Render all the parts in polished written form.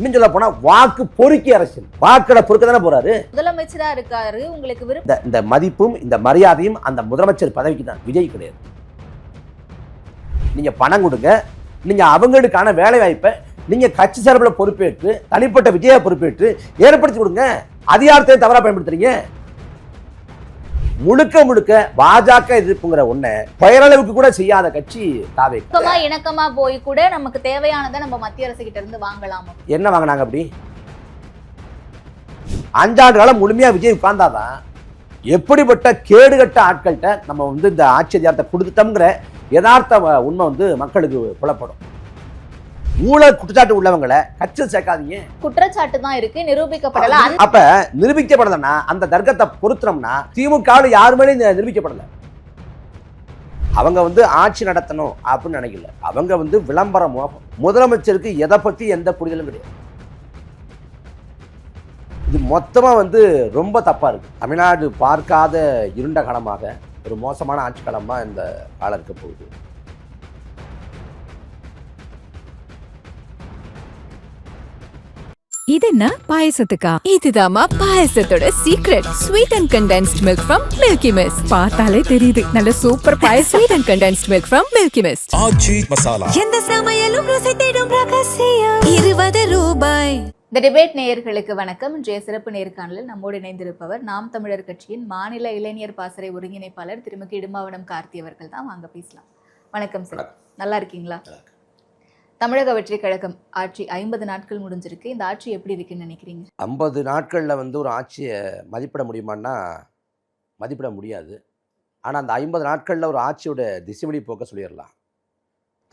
இன்னும் சொல்ல போனா வாக்கு பொறுக்கி அரசியல், வாக்களை பொறுக்க தானே போறாரு. முதலமைச்சரா இருக்காரு, உங்களுக்கு இந்த மதிப்பும் இந்த மரியாதையும் அந்த முதலமைச்சர் பதவிக்கு தான், விஜய் கிடையாது. நீங்க பணம் கொடுங்க, நீங்க அவங்களுக்கான வேலை வாய்ப்பை நீங்க கட்சி சார்பில் பொறுப்பேற்று தனிப்பட்ட விஜய பொறுப்பேற்று ஏற்படுத்தி கொடுங்க. அதிகாரத்தை தவறா பயன்படுத்துறீங்க. முழுக்க முழுக்க பாஜக எதிர்ப்புங்கிற ஒண்ண பெயரளவுக்கு கூட செய்யாத கட்சி தாவே. இணக்கமா போய் கூட நமக்கு தேவையானதை நம்ம மத்திய அரசு கிட்ட இருந்து வாங்கலாமா? என்ன வாங்கினாங்க அப்படி? 5 ஆண்டு காலம் முழுமையா விஜய் உட்கார்ந்தாதான் எப்படிப்பட்ட கேடுகட்ட ஆட்கள்கிட்ட நம்ம இந்த ஆட்சி அதிகாரத்தை கொடுத்துட்டோம்ங்கிற யதார்த்த உண்மை மக்களுக்கு புலப்படும். ஊழல் குற்றச்சாட்டு உள்ளவங்களை கட்சி சேர்க்காதீங்க. குற்றச்சாட்டு தான் இருக்கு, நிரூபிக்கப்படல. அப்ப நிரூபிக்கப்படலன்னா அந்த தர்க்கத்தை பொறுத்தோம்னா திமுக யாருமே நிரூபிக்கப்படல. அவங்க ஆட்சி நடத்தணும் அப்படின்னு நினைக்கல. அவங்க விளம்பர மோகம். முதலமைச்சருக்கு எதை பத்தி எந்த புரிதலும் கிடையாது. இது மொத்தமா ரொம்ப தப்பா இருக்கு. தமிழ்நாடு பார்க்காத இருண்ட காலமாக, ஒரு மோசமான ஆட்சி காலமா இந்த காலம் இருக்க போகுது. இது என்ன பாயசத்துக்கா? இதுதாமா பாயசத்தோட secret. Sweet and condensed milk from Milky Mist. பார்த்தாலே தெரியுது நல்ல சூப்பர் பாயசம். Sweet and condensed milk from Milky Mist. Aachi Masala. எந்த சமையலும் ருசி தேடும் ரகசியம். 20 ரூபாய். இந்த டிபேட் நேயர்களுக்கு வணக்கம். இன்றைய சிறப்பு நேர்காணலில் நம்மோடு இணைந்திருப்பவர் நாம் தமிழர் கட்சியின் மாநில இளைஞர் பாசறை ஒருங்கிணைப்பாளர் திருமிகு இடும்பாவனம் கார்த்தி அவர்கள் தான். வாங்க பேசலாம். வணக்கம் சார், நல்லா இருக்கீங்களா? தமிழக வெற்றி கழகம் ஆட்சி 50 நாட்கள் முடிஞ்சிருக்கு. இந்த ஆட்சி எப்படி இருக்குன்னு நினைக்கிறீங்க? 50 நாட்களில் ஒரு ஆட்சியை மதிப்பிட முடியுமான்னா மதிப்பிட முடியாது. ஆனால் அந்த 50 நாட்களில் ஒரு ஆட்சியோட திசைவழி போக்க சொல்லிடலாம்.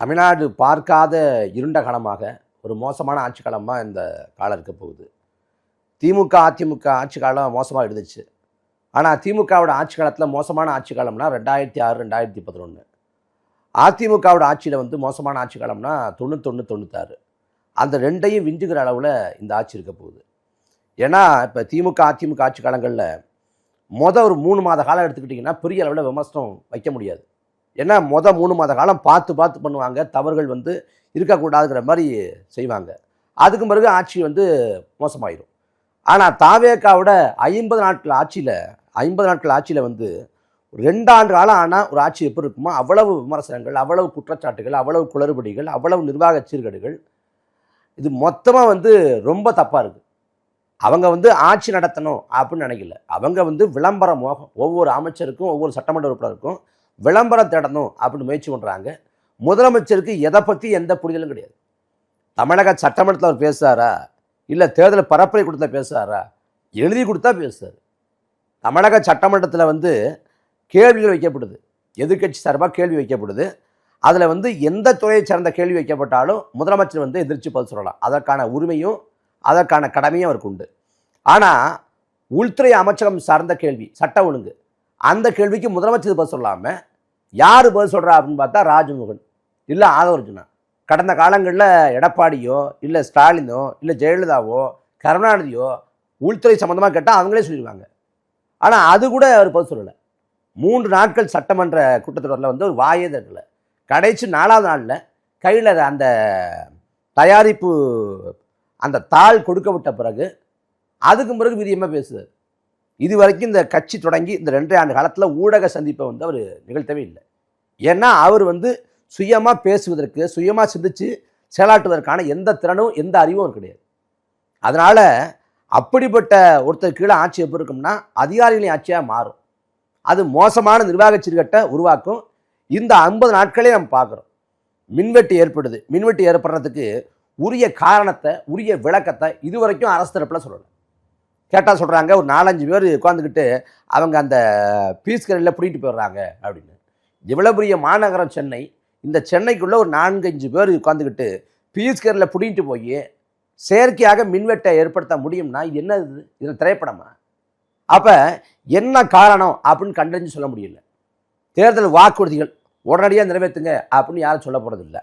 தமிழ்நாடு பார்க்காத இருண்ட காலமாக, ஒரு மோசமான ஆட்சி காலமாக இந்த காலம் இருக்க போகுது. திமுக அதிமுக ஆட்சி காலம் மோசமாக இருந்துச்சு. ஆனால் திமுகவோட ஆட்சி காலத்தில் மோசமான ஆட்சி காலம்னா 2006 2011. அதிமுகவோட ஆட்சியில் மோசமான ஆட்சி காலம்னா 91 96. அந்த ரெண்டையும் விஞ்சுகிற அளவில் இந்த ஆட்சி இருக்க போகுது. ஏன்னா இப்போ திமுக அதிமுக ஆட்சி காலங்களில் ஒரு 3 மாத காலம் எடுத்துக்கிட்டிங்கன்னா பெரிய அளவில் விமர்சனம் வைக்க முடியாது. ஏன்னா 3 மாத காலம் பார்த்து பண்ணுவாங்க. தவறுகள் இருக்கக்கூடாதுங்கிற மாதிரி செய்வாங்க. அதுக்கு பிறகு ஆட்சி மோசமாயிடும். ஆனால் தாவேக்காவோட 50 நாட்கள் ஆட்சியில் 2 ஆண்டு காலம் ஆனால் ஒரு ஆட்சி எப்படி இருக்குமோ அவ்வளவு விமர்சனங்கள், அவ்வளவு குற்றச்சாட்டுகள், அவ்வளவு குளறுபடிகள், அவ்வளவு நிர்வாக சீர்கேடுகள். இது மொத்தமாக ரொம்ப தப்பாக இருக்குது. அவங்க ஆட்சி நடத்தணும் அப்படின்னு நினைக்கல. அவங்க விளம்பர மோகம். ஒவ்வொரு அமைச்சருக்கும் ஒவ்வொரு சட்டமன்ற உறுப்பினருக்கும் விளம்பரம் தேடணும் அப்படின்னு முயற்சி பண்ணுறாங்க. முதலமைச்சருக்கு எதை பற்றி எந்த புரிதலும் கிடையாது. தமிழக சட்டமன்றத்தில் அவர் பேசுகிறாரா, இல்லை தேர்தல் பரப்புரை கொடுத்தா பேசுகிறாரா? எழுதி கொடுத்தா பேசுகிறார். தமிழக சட்டமன்றத்தில் கேள்விகள் வைக்கப்படுது. எதிர்கட்சி சார்பாக கேள்வி வைக்கப்படுது. அதில் எந்த துறையை சார்ந்த கேள்வி வைக்கப்பட்டாலும் முதலமைச்சர் எதிர்த்து பதில் சொல்லலாம். அதற்கான உரிமையும் அதற்கான கடமையும் அவருக்கு உண்டு. ஆனால் உள்துறை அமைச்சகம் சார்ந்த கேள்வி, சட்ட ஒழுங்கு, அந்த கேள்விக்கு முதலமைச்சர் பதில் சொல்லாமல் யார் பதில் சொல்கிறா அப்படின்னு பார்த்தா ராஜ்மோகன் இல்லை ஆதவர்ஜுனா. கடந்த காலங்களில் எடப்பாடியோ இல்லை ஸ்டாலினோ இல்லை ஜெயலலிதாவோ கருணாநிதியோ உள்துறை சம்மந்தமாக கேட்டால் அவங்களே சொல்லிடுவாங்க. ஆனால் அது கூட அவர் பதில் சொல்லலை. 3 நாட்கள் சட்டமன்ற கூட்டத்தொடரில் ஒரு வாயே தரல. கடைசி 4ஆவது நாளில் கையில் அந்த தயாரிப்பு அந்த தாள் கொடுக்கப்பட்ட பிறகு அதுக்கு பிறகு விதியமாக பேசுகிறார். இது வரைக்கும் இந்த கட்சி தொடங்கி இந்த 2 ஆண்டு காலத்தில் ஊடக சந்திப்பை அவர் நிகழ்த்தவே இல்லை. ஏன்னா அவர் சுயமாக பேசுவதற்கு, சுயமாக சிந்தித்து செயலாற்றுவதற்கான எந்த திறனும் எந்த அறிவும் அவர் கிடையாது. அதனால் அப்படிப்பட்ட ஒருத்தர் கீழே ஆட்சி எப்படி இருக்கும்னா அதிகாரிகளின் ஆட்சியாக மாறும். அது மோசமான நிர்வாக சீர்கேட்டை உருவாக்கும். இந்த 50 நாட்களே நம்ம பார்க்குறோம். மின்வெட்டு ஏற்படுது. மின்வெட்டு ஏற்படுறதுக்கு உரிய காரணத்தை, உரிய விளக்கத்தை இதுவரைக்கும் அரசு தரப்பில் சொல்லலை. கேட்டால் சொல்கிறாங்க, ஒரு 4-5 பேர் உட்காந்துக்கிட்டு அவங்க அந்த பீஸ் கரையில் பிடிக்கிட்டு போயிடுறாங்க அப்படின்னு. இவ்வளோ பெரிய மாநகரம் சென்னை. இந்த சென்னைக்குள்ளே ஒரு 4-5 பேர் உட்காந்துக்கிட்டு பீஸ் கரையில் பிடிக்கிட்டு போய் செயற்கையாக மின்வெட்டை ஏற்படுத்த முடியும்னா இது என்ன? இதில் திரைப்படமா? அப்போ என்ன காரணம் அப்படின்னு கண்டறிஞ்சு சொல்ல முடியல. தேர்தல் வாக்குறுதிகள் உடனடியாக நிறைவேற்றுங்க அப்படின்னு யாரும் சொல்ல போகிறது இல்லை.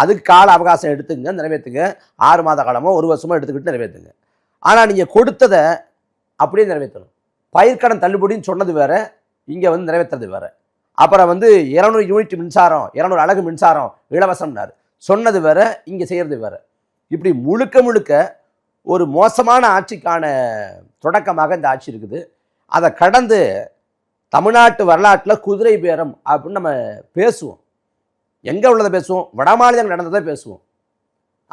அதுக்கு கால அவகாசம் எடுத்துங்க, நிறைவேற்றுங்க. 6 மாத காலமோ 1 வருஷமோ எடுத்துக்கிட்டு நிறைவேற்றுங்க. ஆனால் நீங்கள் கொடுத்ததை அப்படியே நிறைவேற்றணும். பயிர்க்கடன் தள்ளுபடின்னு சொன்னது வேறு, இங்கே நிறைவேற்றுறது வேறு. அப்புறம் 200 யூனிட் மின்சாரம், 200 அலகு மின்சாரம் இலவசம்னாரு. சொன்னது வேறு, இங்கே செய்கிறது வேறு. இப்படி முழுக்க ஒரு மோசமான ஆட்சிக்கான தொடக்கமாக இந்த ஆட்சி இருக்குது. அதை கடந்து தமிழ்நாட்டு வரலாற்றில் குதிரை பேரம் அப்படின்னு நம்ம பேசுவோம். எங்கே உள்ளதை பேசுவோம்? வட மாநிலங்கள் நடந்ததை பேசுவோம்.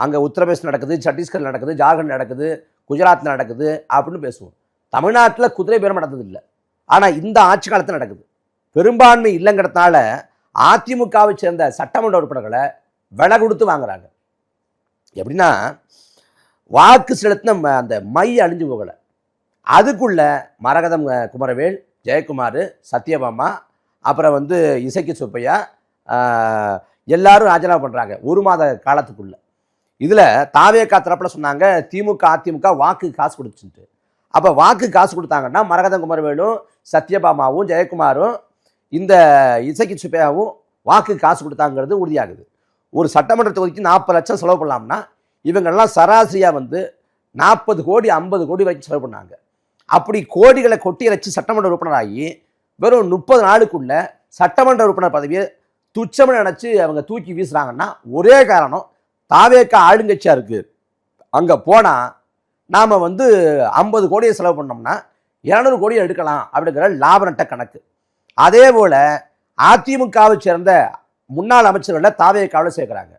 அங்கே உத்தரப்பிரதேசம் நடக்குது, சத்தீஸ்கர் நடக்குது, ஜார்க்கண்ட் நடக்குது, குஜராத்தில் நடக்குது அப்படின்னு பேசுவோம். தமிழ்நாட்டில் குதிரை பேரம் நடந்ததில்லை. ஆனால் இந்த ஆட்சி காலத்தில் நடக்குது. பெரும்பான்மை இல்லைங்கிறதுனால அதிமுகவை சேர்ந்த சட்டமன்ற உறுப்பினர்களை விலை கொடுத்து வாங்குறாங்க. எப்படின்னா, வாக்கு செலுத்தின அந்த மை அழிஞ்சு போகலை. அதுக்குள்ள மரகதம் குமரவேல், ஜெயக்குமார், சத்யபாமா, அப்புறம் இசக்கி சுப்பையா எல்லாரும் ராஜினாமா பண்ணுறாங்க ஒரு மாத காலத்துக்குள்ள. இதில் தாவேகா தரப்பில் சொன்னாங்க திமுக அதிமுக வாக்கு காசு கொடுத்துட்டு. அப்போ வாக்கு காசு கொடுத்தாங்கன்னா மரகதம் குமரவேலும் சத்யபாமாவும் ஜெயக்குமாரும் இந்த இசக்கி சுப்பையாவும் வாக்கு காசு கொடுத்தாங்கிறது உறுதியாகுது. ஒரு சட்டமன்ற தொகுதிக்கு 40 லட்சம் செலவு பண்ணலாம்னா இவங்கெல்லாம் சராசரியாக 40 கோடி 50 கோடி வரைக்கும் செலவு பண்ணாங்க. அப்படி கோடிகளை கொட்டி இறைச்சி சட்டமன்ற உறுப்பினராகி வெறும் 30 நாளுக்குள்ள சட்டமன்ற உறுப்பினர் பதவியை துச்சம்னு நினச்சி அவங்க தூக்கி வீசுகிறாங்கன்னா ஒரே காரணம், தாவேக்கா ஆளுங்கட்சியாக இருக்குது. அங்கே போனால் நாம் 50 கோடியை செலவு பண்ணோம்னா 200 கோடியை எடுக்கலாம் அப்படிங்கிற லாப நட்ட கணக்கு. அதே போல் அதிமுகவை சேர்ந்த முன்னாள் அமைச்சர்களை தாவேக்காவில் சேர்க்குறாங்க.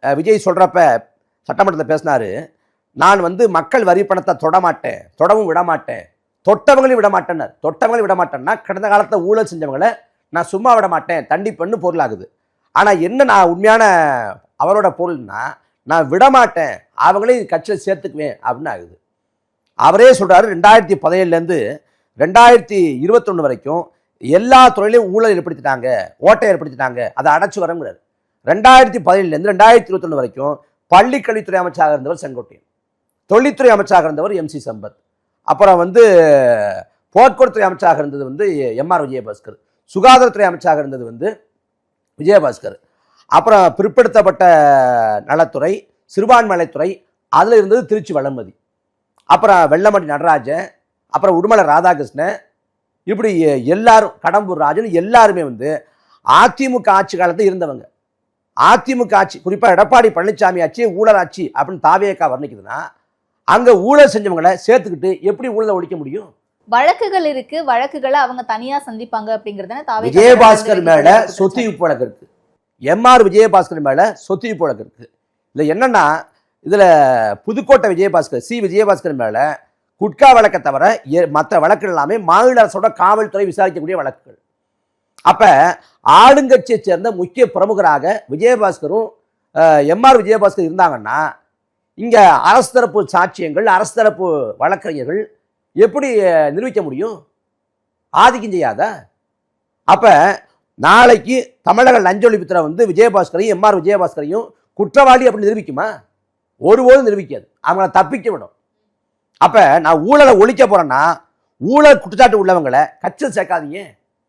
விஜய் சொல்கிறப்ப சட்டமன்றத்தில் பேசினார், நான் மக்கள் வரி பணத்தை தொடமாட்டேன், தொடவும் விடமாட்டேன், தொட்டவங்களையும் விடமாட்டேன்னார். தொட்டவங்களையும் விடமாட்டேன்னா கடந்த காலத்தை ஊழல் செஞ்சவங்களை நான் சும்மா விட மாட்டேன், தண்டிப்பேன்னு பொருளாகுது. ஆனால் என்ன நான் உண்மையான அவரோட பொருள்னா, நான் விடமாட்டேன், அவங்களையும் கட்சியில் சேர்த்துக்குவேன் அப்படின்னு ஆகுது. அவரே சொல்கிறாரு 2017 2021 வரைக்கும் எல்லா துறையிலையும் ஊழல் ஏற்படுத்திட்டாங்க, ஓட்டை ஏற்படுத்திட்டாங்க, அதை அடைச்சி வரங்கிறார். 2017 2021 வரைக்கும் பள்ளி கல்வித்துறை அமைச்சராக இருந்தவர் செங்கோட்டையன், தொழில்துறை அமைச்சராக இருந்தவர் MC சம்பத், அப்புறம் போக்குவரத்துறை அமைச்சராக இருந்தது MR விஜயபாஸ்கர், சுகாதாரத்துறை அமைச்சராக இருந்தது விஜயபாஸ்கர், அப்புறம் பிற்படுத்தப்பட்ட நலத்துறை, சிறுபான்மைத்துறை, அதில் இருந்தது திருச்சி வளர்மதி, அப்புறம் வெள்ளமணி நடராஜன், அப்புறம் உடுமலை ராதாகிருஷ்ணன், இப்படி எல்லாரும் கடம்பூர் ராஜன் எல்லாருமே அதிமுக ஆட்சி காலத்தில் இருந்தவங்க. அதிமுக ஆட்சி, குறிப்பாக எடப்பாடி பழனிசாமி ஆட்சி ஊழல் ஆட்சி அப்படின்னு தாவேக்கா வர்ணிக்குதுன்னா, அங்கே ஊழல் செஞ்சவங்களை சேர்த்துக்கிட்டு எப்படி ஊழலை ஒழிக்க முடியும்? வழக்குகள் இருக்கு, வழக்குகளை அவங்க தனியா சந்திப்பாங்க அப்படிங்கறத விஜயபாஸ்கர் மேல சொத்து வழக்கு இருக்கு, MR விஜயபாஸ்கர் மேல சொத்து வழக்கு இருக்கு. இதுல என்னன்னா, இதுல புதுக்கோட்டை விஜயபாஸ்கர் விஜயபாஸ்கர் மேல குட்கா வழக்கை தவிர மற்ற வழக்குகள் எல்லாமே மாநில அரசோட காவல்துறை விசாரிக்கக்கூடிய வழக்குகள். அப்ப ஆளுங்கட்சியை சேர்ந்த முக்கிய பிரமுகராக விஜயபாஸ்கரும் MR விஜயபாஸ்கர் இருந்தாங்கன்னா, இங்க அரசு தரப்பு சாட்சியங்கள், அரசு தரப்பு வழக்கறிஞர்கள் எப்படி நிரூபிக்க முடியும்? ஆதிக்கம் செய்யாத. அப்ப நாளைக்கு தமிழக லஞ்ச ஒழிப்புத்துறை விஜயபாஸ்கரையும் MR விஜயபாஸ்கரையும் குற்றவாளி அப்படின்னு நிரூபிக்குமா? ஒருபோதும் நிரூபிக்காது. அவங்கள தப்பிக்க விடும். அப்ப நான் ஊழலை ஒழிக்க போறேன்னா ஊழல் குற்றச்சாட்டு உள்ளவங்களை கட்சியில் சேர்க்காதீங்க,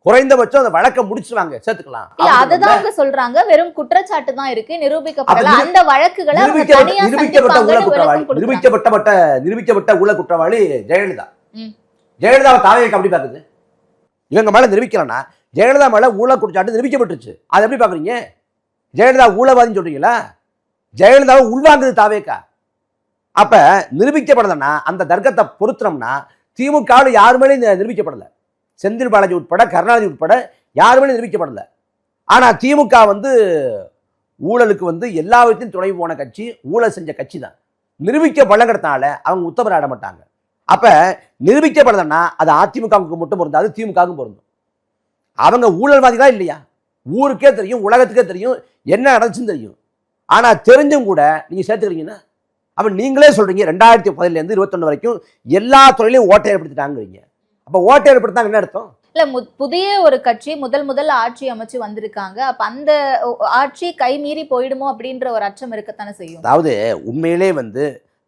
குறைந்தபட்சம் அந்த வழக்கை முடிச்சுவாங்க, சேர்த்துக்கலாம். இல்ல அததான் சொல்றாங்க, வெறும் குற்றச்சாட்டு தான் இருக்கு, நிரூபிக்கப்படல. அந்த வழக்குகளை நிரூபிக்கப்பட்ட ஊழல் குற்றவாளி ஜெயலலிதா. ஜெயலலிதாவை தாவேக்கா எப்படி பாக்குது? இவங்க மேல நிரூபிக்கலன்னா ஜெயலலிதா மேல ஊழல் குற்றச்சாட்டு நிரூபிக்கப்பட்டுருச்சு, அதை எப்படி பாக்குறீங்க? ஜெயலலிதா ஊழல்வாதின்னு சொல்றீங்களா? ஜெயலலிதாவை உள்வாங்குது தாவேக்கா. அப்ப நிரூபிக்கப்படலன்னா அந்த தர்க்கத்தை பொருத்தனம்னா திமுக யாரு மேலேயும் நிரூபிக்கப்படல, செந்தில் பாலாஜி உட்பட கருணாநிதி உட்பட யாருமே நிரூபிக்கப்படல. ஆனா திமுக ஊழலுக்கு எல்லா விதத்தையும் துணை போன கட்சி, ஊழல் செஞ்ச கட்சி தான். நிரூபிக்கப்படங்கிறதுனால அவங்க உத்தமர் ஆட மாட்டாங்க. அப்ப நிரூபிக்கப்படலன்னா அது அதிமுகவுக்கு மட்டும் பொருந்தாது, திமுகவுக்கும் பொருந்தும். அவங்க ஊழல்வாதிகளா இல்லையா? ஊருக்கே தெரியும், உலகத்துக்கே தெரியும் என்ன நடந்துச்சுன்னு தெரியும். ஆனா தெரிஞ்சும் கூட நீங்க சேர்த்துக்கிறீங்கன்னா, அப்ப நீங்களே சொல்றீங்க 2017 21 வரைக்கும் எல்லா துறையிலையும் ஓட்டை ஏற்படுத்திட்டாங்க. அப்ப ஓட்டை ஏற்படுத்தாங்க என்ன அர்த்தம்? இல்ல புதிய ஒரு கட்சி முதல் ஆட்சி அமைச்சு வந்திருக்காங்க. அப்ப அந்த ஆட்சி கைமீறி போயிடுமோ அப்படின்ற ஒரு அச்சம் இருக்கத்தானே செய்யும். அதாவது உண்மையிலே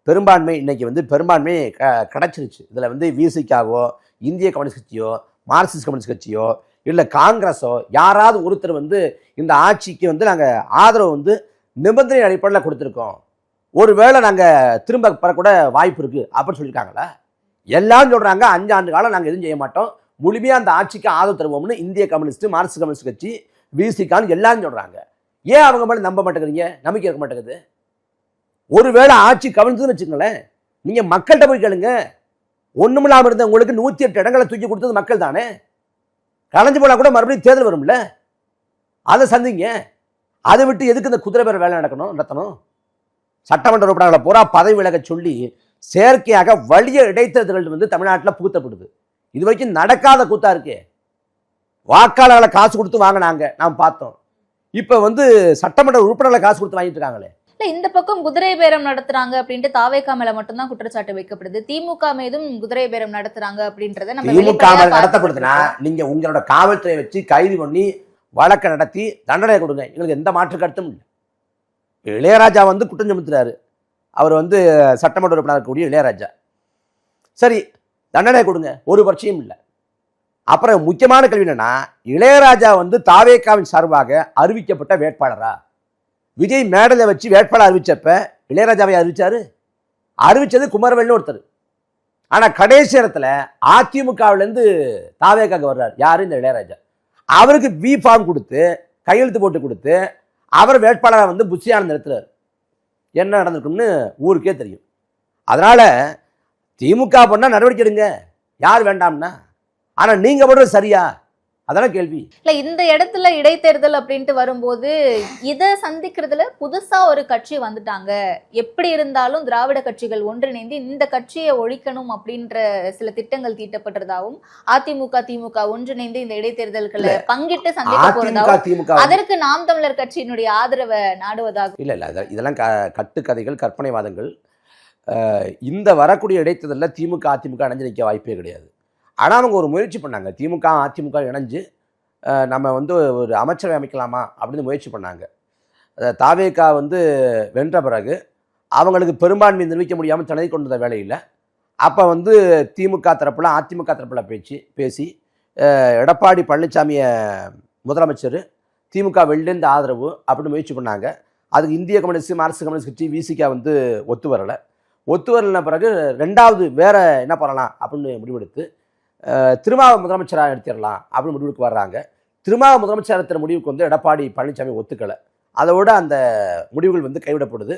பெரும்பான்மை இன்னைக்கு பெரும்பான்மை கிடைச்சிருச்சு. இதுல விசிகாவோ, இந்திய கம்யூனிஸ்ட் கட்சியோ, மார்க்சிஸ்ட் கம்யூனிஸ்ட் கட்சியோ, இல்ல காங்கிரஸோ யாராவது ஒருத்தர் இந்த ஆட்சிக்கு நாங்க ஆதரவு நிபந்தனை அடிப்படையில் கொடுத்துருக்கோம், ஒருவேளை நாங்க திரும்ப பெறக்கூட வாய்ப்பு இருக்கு அப்படின்னு சொல்லியிருக்காங்களா? எல்லாரும் சொல்றாங்க 5 ஆண்டு காலம் நாங்கள் எதுவும் செய்ய மாட்டோம், முழுமையா அந்த ஆட்சிக்கு ஆதரவு தருவோம்னு இந்திய கம்யூனிஸ்ட், மார்க்சிஸ்ட் கம்யூனிஸ்ட் கட்சி, விசிகான்னு எல்லாரும் சொல்றாங்க. ஏன் அவங்க மேலே நம்ப மாட்டேங்கிறீங்க? நம்பிக்கை இருக்க மாட்டேங்குது. ஒருவேளை ஆட்சி கவிழ்ந்துன்னு வச்சுக்கோங்களேன், நீங்கள் மக்கள்கிட்ட போய் கேளுங்க. ஒன்றுமில்லாமல் இருந்த உங்களுக்கு 108 இடங்களை தூக்கி கொடுத்தது மக்கள் தானே. கலைஞ்சு போனால் கூட மறுபடியும் தேர்தல் வரும்ல, அதை சந்திங்க. அதை விட்டு எதுக்கு இந்த குதிரை பேர வேலை நடத்தணும்? சட்டமன்ற உறுப்பினர்களை பூரா பதவி விலக சொல்லி செயற்கையாக வலிய இடைத்தேர்தல்கள் வந்து தமிழ்நாட்டில் புகுத்தப்படுது. இது வரைக்கும் நடக்காத கூத்தா இருக்கே. வாக்காளர்களை காசு கொடுத்து வாங்கினாங்க, நாம் பார்த்தோம். இப்போ வந்து சட்டமன்ற உறுப்பினர்களை காசு கொடுத்து வாங்கிட்டு இருக்காங்களே. இல்ல, இந்த பக்கம் குதிரை பேரம் நடத்துறாங்க அப்படின்ட்டு தாவேகா மேல மட்டும்தான் குற்றச்சாட்டு வைக்கப்படுது. திமுக மீதும் குதிரை பேரம் நடத்துறாங்க அப்படின்றத நம்ம திமுக நடத்தப்படுதுன்னா நீங்க உங்களோட காவல்துறை வச்சு கைது பண்ணி வழக்கை நடத்தி தண்டனை கொடுங்க. எங்களுக்கு எந்த மாற்று கருத்தும் இல்லை. இளையராஜா வந்து குற்றம் சுமத்துறாரு. அவர் வந்து சட்டமன்ற உறுப்பினர் கூடிய இளையராஜா. சரி, தண்டனை கொடுங்க, ஒரு பட்சமும் இல்லை. அப்புறம் முக்கியமான கேள்வி என்னன்னா, இளையராஜா வந்து தாவேகாவின் சார்பாக அறிவிக்கப்பட்ட வேட்பாளரா? விஜய் மேடலை வச்சு வேட்பாளர் அறிவிச்சப்ப இளையராஜாவை அறிவிச்சது குமரவேல்னு ஒருத்தர். ஆனால் கடைசி இடத்துல அதிமுகவிலேருந்து தாவேகாவுக்கு வர்றார் யாரு? இந்த இளையராஜா. அவருக்கு பி ஃபார்ம் கொடுத்து கையெழுத்து போட்டு கொடுத்து அவர் வேட்பாளரை வந்து புஷியானந்த் நிறுத்துறாரு. என்ன நடந்திருக்கும்னு ஊருக்கே தெரியும். அதனால திமுக பண்ணால் நடவடிக்கை எடுங்க, யார் வேண்டாம்னா. ஆனால் நீங்க பண்ணுறது சரியா? அதான கேள்வி. இல்ல, இந்த இடத்துல இடைத்தேர்தல் அப்படின்ட்டு வரும்போது இதை சந்திக்கிறதுல புதுசா ஒரு கட்சி வந்துட்டாங்க. எப்படி இருந்தாலும் திராவிட கட்சிகள் ஒன்றிணைந்து இந்த கட்சியை ஒழிக்கணும் அப்படின்ற சில திட்டங்கள் தீட்டப்பட்டதாகவும் அதிமுக திமுக ஒன்றிணைந்து இந்த இடைத்தேர்தல்களை பங்கிட்டு சந்திக்க போறதாகவும் அதற்கு நாம் தமிழர் கட்சியினுடைய ஆதரவை நாடுவதாகவும். இல்ல இதெல்லாம் கட்டுக்கதைகள், கற்பனைவாதங்கள். இந்த வரக்கூடிய இடைத்தேர்தலில் திமுக அதிமுக இணைஞ்சு நிற்க வாய்ப்பே கிடையாது. ஆனால் அவங்க ஒரு முயற்சி பண்ணாங்க. திமுக அதிமுக இணைஞ்சு நம்ம வந்து ஒரு அமைச்சரவை அமைக்கலாமா அப்படின்னு முயற்சி பண்ணாங்க. தாவேகா வந்து வென்ற பிறகு அவங்களுக்கு பெரும்பான்மை நிரூபிக்க முடியாமல் தனதி கொண்ட வேலையில் அப்போ வந்து திமுக தரப்பில் அதிமுக தரப்பில் பேசி எடப்பாடி பழனிசாமியை முதலமைச்சர், திமுக வெளிலேருந்து ஆதரவு அப்படின்னு முயற்சி பண்ணாங்க. அதுக்கு இந்திய கம்யூனிஸ்ட், மார்க்சிஸ்ட் கம்யூனிஸ்ட் கட்சி விசிகா வந்து ஒத்து வரலை பிறகு ரெண்டாவது வேற என்ன பண்ணலாம் அப்படின்னு முடிவெடுத்து திருமாவை முதலமைச்சராக எடுத்துடலாம் அப்படின்னு முடிவுக்கு வர்றாங்க. திருமாவை முதலமைச்சர் எடுத்துகிற முடிவுக்கு வந்து எடப்பாடி பழனிசாமி ஒத்துக்கலை. அதோட அந்த முடிவுகள் வந்து கைவிடப்படுது.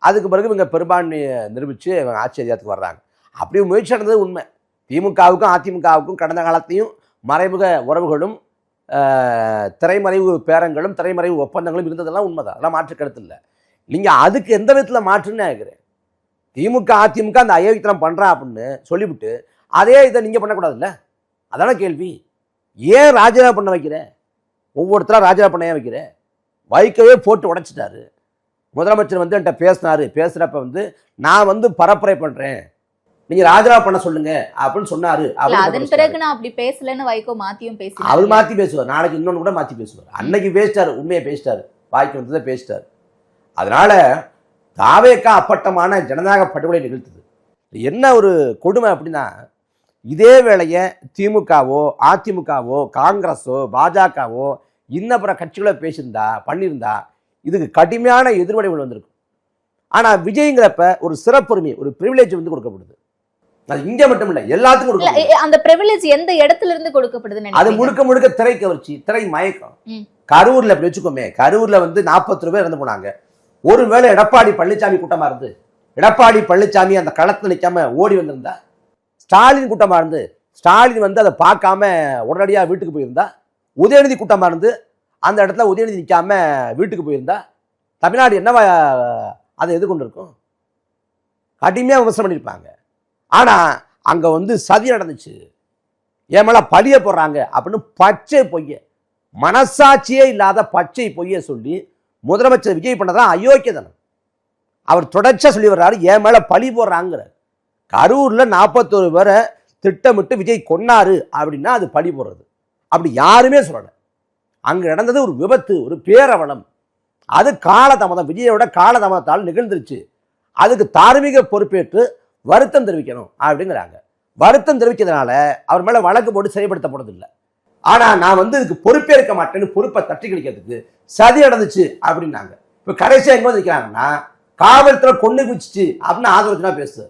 அதுக்கு பிறகு இவங்க பெரும்பான்மையை நிரூபித்து இவங்க ஆட்சி அதிகாரத்துக்கு வர்றாங்க. அப்படி முயற்சி நடந்தது உண்மை. திமுகவுக்கும் அதிமுகவுக்கும் கடந்த காலத்தையும் மறைமுக உறவுகளும் திரைமறைவு பேரங்களும் திரைமறைவு ஒப்பந்தங்களும் இருந்ததெல்லாம் உண்மைதான். அதெல்லாம் மாற்று கருத்து இல்லை. நீங்கள் அதுக்கு எந்த விதத்தில் மாற்றுன்னு கேட்குறேன். திமுக அதிமுக அந்த அயோக்கியத்தனம் பண்ணுறான் அப்படின்னு சொல்லிவிட்டு அதே இதை நீங்கள் பண்ணக்கூடாதுல்ல, அதான கேள்வி. ஏன் ராஜினாமா பண்ண வைக்கிற? ஒவ்வொருத்தராக ராஜினாமா பண்ண ஏன் வைக்கிற? வைக்கவே போட்டு உடைச்சிட்டாரு. முதலமைச்சர் வந்து என்கிட்ட பேசுகிறப்ப வந்து நான் வந்து பரப்புரை பண்ணுறேன், நீங்கள் ராஜினாமா பண்ண சொல்லுங்க அப்படின்னு சொன்னார். அதன் பிறகு நான் அப்படி பேசலன்னு வைகோ மாற்றியும் பேசுவார். அவர் மாற்றி பேசுவார், நாளைக்கு இன்னொன்று கூட மாற்றி பேசுவார். அன்னைக்கு பேசிட்டார், உண்மையை பேசிட்டார், வாய்க்கு வந்ததை பேசிட்டார். அதனால தாவேகா அப்பட்டமான ஜனநாயக படுகொலை நிகழ்த்துது. என்ன ஒரு கொடுமை அப்படின்னா, இதே வேளையை திமுகவோ அதிமுகவோ காங்கிரஸோ பாஜகவோ இன்ன பிற கட்சிகளோ பண்ணியிருந்தா இதுக்கு கடுமையான எதிர்வினைகள் வந்திருக்கும். ஆனால் விஜய்ங்கிறப்ப ஒரு சிறப்புரிமை, ஒரு ப்ரிவிலேஜ் வந்து கொடுக்கப்படுது. அது இங்க மட்டும் இல்லை, எல்லாத்துக்கும் கொடுக்கப்படுது. அந்த ப்ரிவிலேஜ் எந்த இடத்துல இருந்து கொடுக்கப்படுது? அது முழுக்க திரை கவர்ச்சி, திரை மயக்கம். கரூர்ல அப்படி வச்சுக்கோமே, கரூர்ல வந்து 40 பேர் இறந்து போனாங்க. ஒருவேளை எடப்பாடி பழனிசாமி கூட்டமா இருந்து எடப்பாடி பழனிசாமி அந்த களத்தில் நிற்காம ஓடி வந்திருந்தா, ஸ்டாலின் கூட்டமாக இருந்து ஸ்டாலின் வந்து அதை பார்க்காம உடனடியாக வீட்டுக்கு போயிருந்தா, உதயநிதி கூட்டமாக இருந்து அந்த இடத்துல உதயநிதி நிற்காம வீட்டுக்கு போயிருந்தா, தமிழ்நாடு என்னவா அதை எதிர்கொண்டு இருக்கும்? கடுமையாக விமர்சனம் பண்ணியிருப்பாங்க. ஆனால் அங்கே வந்து சதி நடந்துச்சு, என் மேலே பழிய போடுறாங்க அப்படின்னு பச்சை பொய்ய, மனசாட்சியே இல்லாத பச்சை பொய்ய சொல்லி முதலமைச்சர் விஜய் பண்ணதான் அயோக்கியதனம். அவர் தொடர்ச்சியாக சொல்லி வர்றாரு, என் மேலே பழி போடுறாங்கிற. கரூரில் 41 பேரை திட்டமிட்டு விஜய் கொன்னாரு அப்படின்னா அது பழி போடுறது. அப்படி யாருமே சொல்லலை. அங்கே நடந்தது ஒரு விபத்து, ஒரு பேரவலம். அது காலதாமதம், விஜயோட காலதாமதத்தால் நிகழ்ந்துருச்சு. அதுக்கு தார்மீக பொறுப்பேற்று வருத்தம் தெரிவிக்கணும் அப்படிங்கிறாங்க. வருத்தம் தெரிவிக்கிறதுனால அவர் மேலே வழக்கு போட்டு செயல்படுத்தப்படுறதில்லை. ஆனால் நான் வந்து இதுக்கு பொறுப்பேற்க மாட்டேன்னு பொறுப்பை தட்டி கழிக்கிறதுக்கு சதி நடந்துச்சு அப்படின்னாங்க. இப்போ கடைசியாக எங்கே வந்து நிற்கிறாங்கன்னா, காவல்துறை கொண்டு குச்சிச்சு அப்படின்னு ஆதரவுனா பேசுது.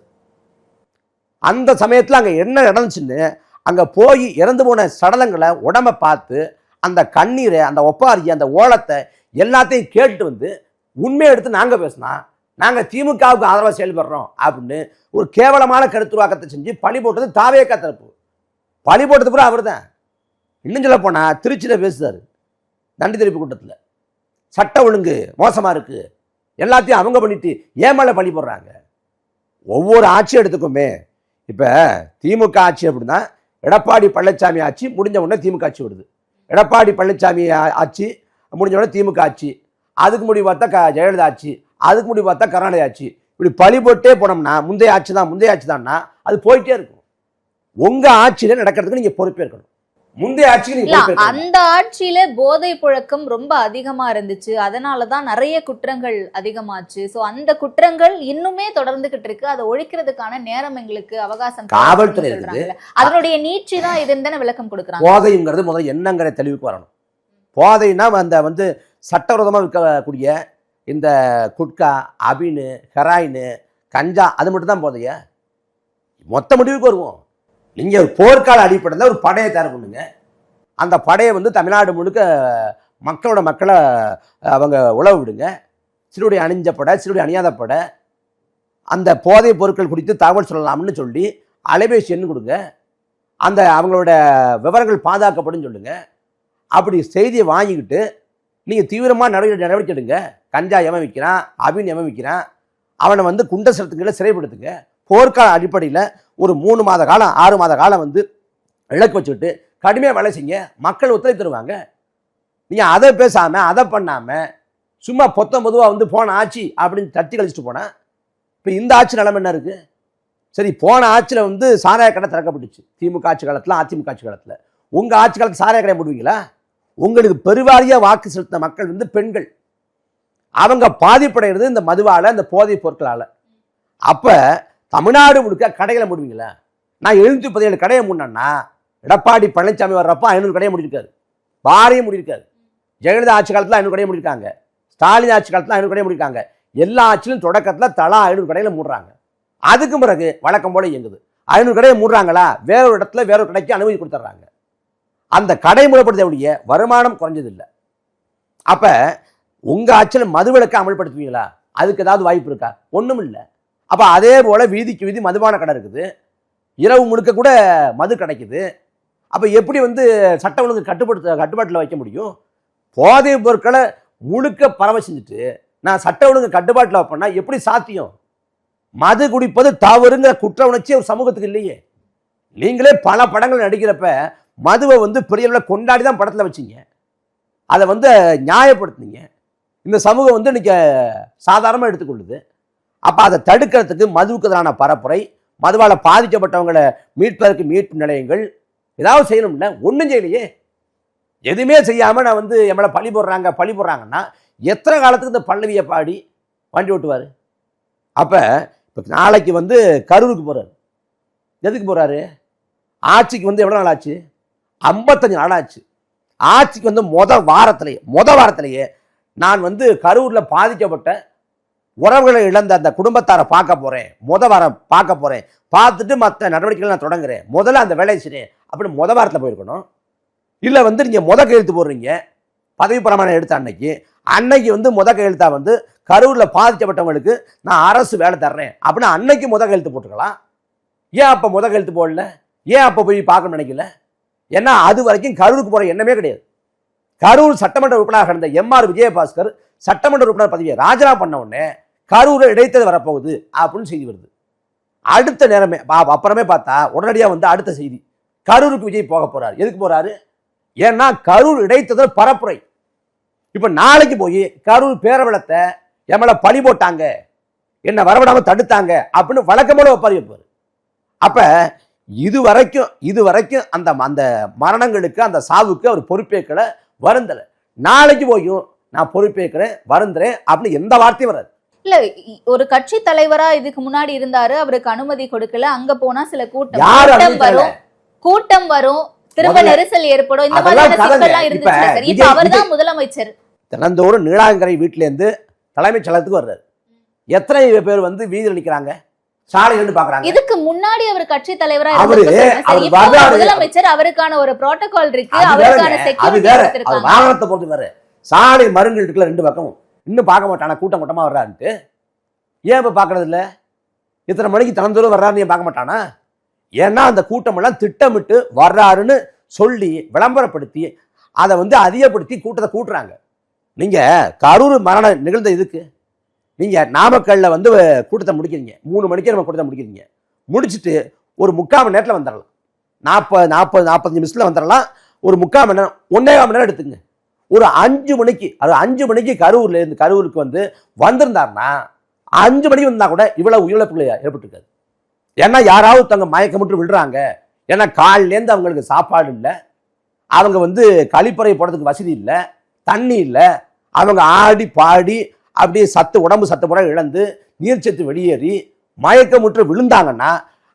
அந்த சமயத்தில் அங்கே என்ன நடந்துச்சுன்னு அங்கே போய் இறந்து போன சடலங்களை உடம்பை பார்த்து அந்த கண்ணீரை, அந்த ஒப்பாரியை, அந்த ஓலத்தை எல்லாத்தையும் கேட்டு வந்து உண்மையை எடுத்து நாங்கள் பேசினா நாங்கள் திமுகவுக்கு ஆதரவாக செயல்படுறோம் அப்படின்னு ஒரு கேவலமான கருத்துருவாக்கத்தை செஞ்சு பழி போட்டது தாவேக தரப்பு. பழி போட்டது கூட அவர் தான். இன்னும் சொல்ல போனால் திருச்சியில் பேசுறாரு நன்றி தெரிவிப்பு கூட்டத்தில், சட்ட ஒழுங்கு மோசமாக இருக்குது, எல்லாத்தையும் அவங்க பண்ணிட்டு ஏன் மேலே பழி போடுறாங்க. ஒவ்வொரு ஆட்சி எடுத்துக்குமே, இப்போ திமுக ஆட்சி அப்படின்னா எடப்பாடி பழனிசாமி ஆட்சி முடிஞ்ச உடனே திமுக ஆட்சி வருது, எடப்பாடி பழனிசாமி ஆட்சி முடிஞ்ச உடனே திமுக ஆட்சி, அதுக்கு முடிவு பார்த்தா ஜெயலலிதா ஆட்சி, அதுக்கு முடிவு பார்த்தா கருணாநிதி ஆட்சி. இப்படி பழி போட்டே போனோம்னா முந்தைய ஆட்சி தான்னா அது போயிட்டே இருக்கும். உங்கள் ஆட்சியில் நடக்கிறதுக்கு நீங்கள் பொறுப்பேற்கணும். முந்தைய ஆட்சிக்கு அந்த ஆட்சியில போதை புழக்கம் ரொம்ப அதிகமா இருந்துச்சு, அதனாலதான் நிறைய குற்றங்கள் அதிகமாச்சு. சோ அந்த குற்றங்கள் இன்னுமே தொடர்ந்துகிட்டு இருக்கு. அதை ஒழிக்கிறதுக்கான நேரம் எங்களுக்கு அவகாசம் காவல்துறை அதனுடைய நீட்சி தான் இதுன்னு விளக்கம் கொடுக்குறாங்க. போதைங்கிறது முதல்ல என்னங்கிற தெளிவுக்கு வரணும். போதைன்னா அந்த சட்டவிரோதமாக விற்கக்கூடிய இந்த குட்கா, அபின், ஹெராயின், கஞ்சா, அது மட்டும் தான் போதைய. மொத்த முடிவுக்கு வருவோம். நீங்கள் ஒரு போர்க்கால அடிப்படையில் ஒரு படையை தயார் பண்ணுங்க. அந்த படையை தமிழ்நாடு முழுக்க மக்களை அவங்க உழவு விடுங்க. சிறுடைய அணிஞ்ச படை, சிறுடைய அணியாத படை, அந்த போதை பொருட்கள் குறித்து தகவல் சொல்லலாம்னு சொல்லி அலைபேசி எண் கொடுங்க. அந்த அவங்களோட விவரங்கள் பாதுகாக்கப்படும் சொல்லுங்க. அப்படி செய்தியை வாங்கிக்கிட்டு நீங்கள் தீவிரமாக நடவடிக்கை எடுங்க. கஞ்சா எவன் விற்கிறான், அபின் எவன் விற்கிறான், அவனை குண்ட சரத்துக்களை சிறைப்படுத்துங்க. போர்க்கால அடிப்படையில் ஒரு 3 மாத காலம் 6 மாத காலம் இலக்கு வச்சுக்கிட்டு கடுமையாக வேலை செய்யுங்க. மக்கள் ஒத்துழைப்பு தருவாங்க. நீங்கள் அதை பேசாமல் அதை பண்ணாமல் சும்மா பொதுவாக போன ஆட்சி அப்படின்னு தட்டி கழிச்சிட்டு போனால் இப்போ இந்த ஆட்சி நிலைமை என்ன இருக்குது? சரி, போன ஆட்சியில் சாராய கடை திறக்கப்பட்டுச்சு திமுக ஆட்சி காலத்தில், அதிமுக ஆட்சி காலத்தில். உங்கள் ஆட்சி காலத்தில் சாராய கடை போடுவீங்களா? உங்களுக்கு பெருவாரியாக வாக்கு செலுத்தின மக்கள் பெண்கள். அவங்க பாதிப்படைகிறது இந்த மதுவால், இந்த போதைப் பொருட்களால். அப்போ தமிழ்நாடு முழுக்க கடைகளை மூடுவீங்களா? நான் 717 கடையை மூடினேன்னா எடப்பாடி பழனிசாமி வர்றப்போ 500 கடையை முடியிருக்காரு, பாரியும் முடியிருக்காரு. ஜெயலலிதா ஆட்சி காலத்தில் 500 கடையை முடியிருக்காங்க, ஸ்டாலின் ஆட்சி காலத்தில் 500 கடையை முடியிருக்காங்க. எல்லா ஆட்சியிலும் தொடக்கத்தில் தலா 500 கடையில் மூடுறாங்க. அதுக்கு பிறகு வழக்கம் போல இயங்குது. 500 கடையை மூடுறாங்களா, வேறொரு இடத்துல வேறொரு கடைக்கு அனுமதி கொடுத்துட்றாங்க. அந்த கடை மூடப்படுத்தக்கூடிய வருமானம் குறைஞ்சதில்லை. அப்போ உங்கள் ஆட்சியில் மதுவிலக்கை அமல்படுத்துவீங்களா? அதுக்கு ஏதாவது வாய்ப்பு இருக்கா? ஒன்றும் இல்லை. அப்போ அதே போல் வீதிக்கு வீதி மதுபான கடை இருக்குது, இரவு முழுக்க கூட மது கிடைக்குது. அப்போ எப்படி சட்ட ஒழுங்கு கட்டுப்பாட்டில் வைக்க முடியும்? போதைப் பொருட்களை முழுக்க பரவ செஞ்சுட்டு நான் சட்ட ஒழுங்கு கட்டுப்பாட்டில் வைப்பேன்னா எப்படி சாத்தியம்? மது குடிப்பது தவறுங்கிற குற்ற உணர்ச்சி ஒரு சமூகத்துக்கு இல்லையே. நீங்களே பல படங்கள் நடிக்கிறப்ப மதுவை பெரியவர்களை கொண்டாடி தான் படத்தில் வச்சிங்க, அதை நியாயப்படுத்துனீங்க. இந்த சமூகம் இன்னைக்கு சாதாரணமாக எடுத்துக்கொள்ளுது. அப்போ அதை தடுக்கிறதுக்கு மதுவுக்கு எதிரான பரப்புரை, மதுவால் பாதிக்கப்பட்டவங்களை மீட்பதற்கு மீட்பு நிலையங்கள் ஏதாவது செய்யணும்ல. ஒன்றும் செய்யலையே. எதுவுமே செய்யாமல் நான் என் மேலே பழி போடுறாங்கன்னா எத்தனை காலத்துக்கு இந்த பல்லவியை பாடி வண்டி ஓட்டுவார்? அப்போ இப்போ நாளைக்கு கரூருக்கு போகிறாரு. எதுக்கு போகிறாரு? ஆட்சிக்கு எவ்வளோ நாள் ஆச்சு? 55 நாள் ஆச்சு. ஆட்சிக்கு மொத வாரத்திலேயே நான் கரூரில் பாதிக்கப்பட்ட உறவுகளை இழந்த அந்த குடும்பத்தாரை பார்க்க போகிறேன், வாரம் பார்க்க போகிறேன், பார்த்துட்டு மற்ற நடவடிக்கைகள் நான் தொடங்குறேன், முதல்ல அந்த வேலையை செய்கிறேன் அப்படின்னு வாரத்தில் போயிருக்கணும். இல்லை நீங்கள் கையெழுத்து போடுறீங்க பதவி பிரமாணம் எடுத்த அன்னைக்கு கையெழுத்தா கரூரில் பாதிக்கப்பட்டவங்களுக்கு நான் அரசு வேலை தர்றேன் அப்படின்னு அன்னைக்கு கையெழுத்து போட்டுக்கலாம். ஏன் அப்போ கையெழுத்து போடல? ஏன் அப்போ போய் பார்க்கணும்னு நினைக்கல? ஏன்னா அது வரைக்கும் கரூருக்கு போகிற எண்ணமே கிடையாது. கரூர் சட்டமன்ற உறுப்பினராக இருந்த MR விஜயபாஸ்கர் சட்டமன்ற உறுப்பினர் பதவியை ராஜினாமா பண்ண உடனே கரூரை இடைத்தது வரப்போகுது அப்படின்னு செய்தி வருது. அடுத்த நேரமே அப்புறமே பார்த்தா உடனடியாக அடுத்த செய்தி, கரூருக்கு விஜய் போக போறாரு. எதுக்கு போறாரு? ஏன்னா கரூர் இடைத்தது பரப்புரை. இப்ப நாளைக்கு போய் கரூர் பேரவளத்தை எம்மள பழி போட்டாங்க, என்ன வரவிடாம தடுத்தாங்க அப்படின்னு வழக்கம்போல வைப்பாரு. அப்ப இது வரைக்கும் அந்த அந்த மரணங்களுக்கு, அந்த சாவுக்கு அவர் பொறுப்பேற்கல, வருந்தல. நாளைக்கு போயும் நான் பொறுப்பேற்கிறேன், வருந்துறேன் அப்படின்னு எந்த வார்த்தையும் வராது. இல்ல, ஒரு கட்சி தலைவரா இதுக்கு முன்னாடி இருந்தாரு, அவருக்கு அனுமதி கொடுக்கல, அங்க போனா சில கூட்டம் வரும், திரும்ப நெரிசல் ஏற்படும், இந்த மாதிரியான சிக்கல்லாம் இருந்துச்சு. இப்ப அவர்தான் முதலமைச்சர். தினந்தோறும் நீலாங்கரை வீட்டுல இருந்து தலைமைச் செயலகத்துக்கு வர்றாரு. எத்தனை பேர் வீதியில் நிக்கிறாங்க, சாலைகள் பாக்குறாங்க. இதுக்கு முன்னாடி அவர் கட்சி தலைவரா முதலமைச்சர், அவருக்கான ஒரு புரோட்டோகால் இருக்கு, அவருக்கான செக்யூரிட்டி வாகனத்தை போட்டு வர்றாரு. சாலை மருந்துகள் இருக்குல்ல 2 பக்கம், இன்னும் பார்க்க மாட்டானா கூட்டமா வர்றாருன்ட்டு. ஏன் இப்போ பார்க்கறது இல்லை? இத்தனை மணிக்கு தினந்தோறும் வர்றாருன்னு ஏன் பார்க்க மாட்டானா? ஏன்னா அந்த கூட்டமெல்லாம் திட்டமிட்டு வர்றாருன்னு சொல்லி விளம்பரப்படுத்தி அதை வந்து அதிகப்படுத்தி கூட்டத்தை கூட்டுறாங்க. நீங்கள் கரூர் மரணம் நிகழ்ந்த இதுக்கு நீங்கள் நாமக்கல்லில் வந்து கூட்டத்தை முடிக்கிறீங்க, 3 மணிக்கே நம்ம கூட்டத்தை முடிக்கிறீங்க. முடிச்சுட்டு ஒரு 3/4 மணி நேரத்தில் வந்துடலாம். 45 நிமிஷத்தில் வந்துடலாம். ஒரு 3/4 மணி நேரம் 1.25 மணி நேரம் எடுத்துங்க. ஒரு 5 மணிக்கு, அது 5 மணிக்கு கரூர்லேருந்து கரூருக்கு வந்து வந்திருந்தாருன்னா 5 மணிக்கு வந்தால் கூட இவ்வளவு உயிரிழப்புகள் ஏற்பட்டுருக்காது. ஏன்னா யாராவது தங்க மயக்கமுற்று விடுறாங்க. ஏன்னா காலிலேருந்து அவங்களுக்கு சாப்பாடு இல்லை, அவங்க வந்து கழிப்பறை போடுறதுக்கு வசதி இல்லை, தண்ணி இல்லை, அவங்க ஆடி பாடி அப்படியே உடம்பு சத்து புற இழந்து நீர்ச்சத்து வெளியேறி மயக்கமுற்று விழுந்தாங்கன்னா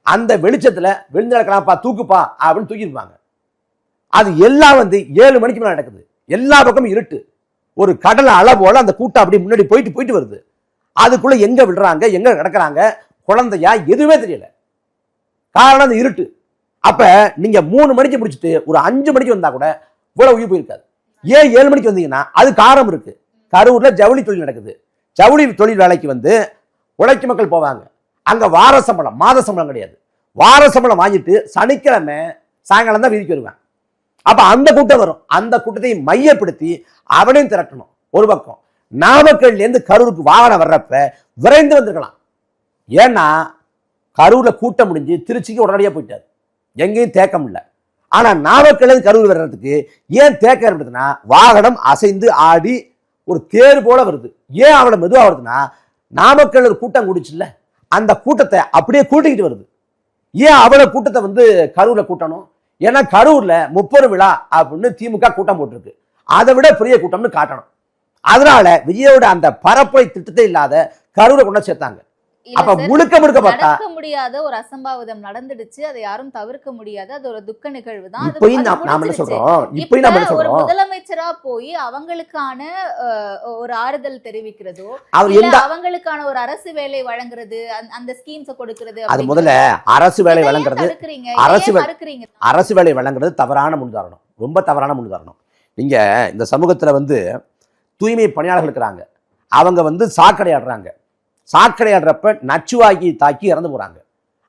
அந்த வெளிச்சத்தில் விழுந்திருக்கலாம்ப்பா தூக்குப்பா அப்படின்னு தூக்கியிருப்பாங்க. அது எல்லாம் வந்து 7 மணிக்கு மேலே நடக்குது. எல்லா பக்கமும் இருட்டு, ஒரு கடல் அலை போல அந்த கூட்டம் அப்படி முன்னாடி போயிட்டு வருது. அதுக்குள்ள எங்க விடுறாங்க, எங்க கிடக்குறாங்க, குழந்தையா எதுவுமே தெரியல. காரணம் அந்த இருட்டு. அப்ப நீங்க 3 மணிக்கு முடிச்சுட்டு ஒரு 5 மணிக்கு வந்தா கூட இவ்வளவு உயிர் போயிருக்காது. ஏன் 7 மணிக்கு வந்தீங்கன்னா அது காரணம் இருக்கு. கரூர்ல ஜவுளி தொழில் நடக்குது. ஜவுளி தொழில் வேலைக்கு வந்து உழைக்கும் மக்கள் போவாங்க. அங்க வார சம்பளம், மாத சம்பளம் கிடையாது. வார சம்பளம் வாங்கிட்டு சனிக்கிழமை சாயங்காலம் தான் வீதிக்கு வருவேன். அப்ப அந்த கூட்டம் வரும். அந்த கூட்டத்தை மையப்படுத்தி அவனையும் திரட்டணும். ஒரு பக்கம் நாமக்கல்ல இருந்து கரூருக்கு வாகனம் வர்றப்ப விரைந்து வந்திருக்கலாம். ஏன்னா கரூர்ல கூட்டம் முடிஞ்சு திருச்சிக்கு உடனடியாக போயிட்டாரு, எங்கேயும் தேக்கம் இல்லை. ஆனா நாமக்கல்ல கரூர் வர்றதுக்கு ஏன் தேக்கம் ஏற்படுதுன்னா வாகனம் அசைந்து ஆடி ஒரு தேர் போல வருது. ஏன் அவளை மெதுவாக வருதுன்னா நாமக்கல் ஒரு கூட்டம் கூடிச்சுல்ல, அந்த கூட்டத்தை அப்படியே கூட்டிக்கிட்டு வருது. ஏன் அவளை கூட்டத்தை வந்து கரூர்ல கூட்டணும்? ஏன்னா கரூர்ல 30 விழா அப்படின்னு திமுக கூட்டம் போட்டிருக்கு, அதை விட பெரிய கூட்டம்னு காட்டணும். அதனால விஜயோட அந்த பரப்புரை திட்டத்தை இல்லாத கரூரை கொண்டு சேர்த்தாங்க. அப்ப முழுக்க பார்த்தா முடியாத ஒரு அசம்பாவிதம் நடந்துடுச்சு, அதை யாரும் தவிர்க்க முடியாது, அது ஒரு துக்க நிகழ்வு தான். நாம என்ன சொல்றோம், ஒரு முதலமைச்சரா போய் அவங்களுக்கான ஒரு ஆறுதல் தெரிவிக்கிறதோ, அவங்களுக்கான ஒரு அரசு வேலை வழங்குறது, அந்த ஸ்கீம்ஸ் கொடுக்கிறது, அது முதல்ல அரசு வேலை வழங்குறது, அரசு வேலை வழங்குறது தவறான முன்னுதாரணம், ரொம்ப தவறான முன்னுதாரணம். நீங்க இந்த சமூகத்துல வந்து தூய்மை பணியாளர்கள் இருக்கிறாங்க, அவங்க வந்து சாக்கடையாடுறாங்க. சாக்கடையாடுறப்ப நச்சுவாக்கி தாக்கி இறந்து போறாங்க.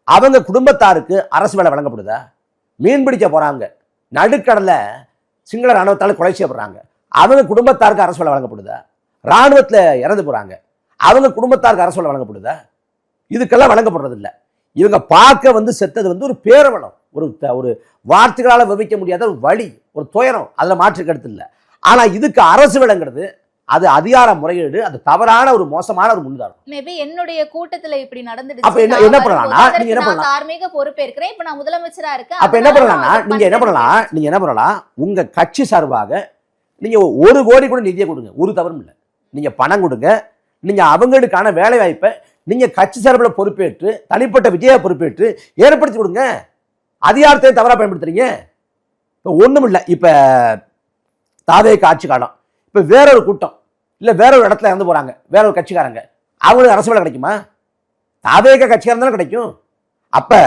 அவங்க குடும்பத்தாருக்கு அரசு வேலை வழங்கப்படுதா? மீன் பிடிக்க போறாங்க, நடுக்கடலை சிங்கள ராணுவத்தால் கொலை செய்யப்படுறாங்க, அவங்க குடும்பத்தாருக்கு அரசு வேலை வழங்கப்படுதா? ராணுவத்தில் இறந்து போறாங்க, அவங்க குடும்பத்தாருக்கு அரசு வேலை வழங்கப்படுதா? இதுக்கெல்லாம் வழங்கப்படுறது இல்லை. இவங்க பார்க்க வந்து செத்தது வந்து ஒரு பேரவலம், ஒரு வார்த்தைகளால் விவரிக்க முடியாத ஒரு வழி, ஒரு துயரம், அதில் மாற்று கருத்து இல்லை. ஆனா இதுக்கு அரசு வேலைங்கிறது அது அதிகார முறையீடு, அது தவறான ஒரு மோசமான ஒரு முன்னுதாரணம். மேபி என்னுடைய கூட்டத்துல இப்படி நடந்துடுச்சு, அப்ப என்ன பண்ணலாம்னா நீங்க என்ன பண்ணலாம், தார்மீக பொறுப்பேற்கிறேன், இப்ப நான் முதலமைச்சரா இருக்கேன். அப்ப என்ன பண்ணலாம்னா நீங்க என்ன பண்ணலாம், உங்க கட்சி சார்பாக நீங்க 1 கோடி கூட நிதியை கொடுங்க, ஒரு தவறும் இல்லை. நீங்க பணம் கொடுங்க, நீங்க அவங்களுக்கான வேலை வாய்ப்பை நீங்க கட்சி சார்பில் பொறுப்பேற்று, தனிப்பட்ட விஜய பொறுப்பேற்று ஏற்படுத்தி கொடுங்க. அதிகாரத்தை தவறா பயன்படுத்துறீங்க. இப்போ ஒண்ணும் இல்லை. இப்ப தாவேக்கு ஆட்சி காலம், இப்ப வேற ஒரு கூட்டம் இல்ல வேற ஒரு இடத்துல இறந்து போறாங்க, வேற ஒரு கட்சிக்காரங்க, அவங்களுக்கு அரசு வேலை கிடைக்குமா? தாவேக கட்சிக்காரன் தானே கிடைக்கும். அப்ப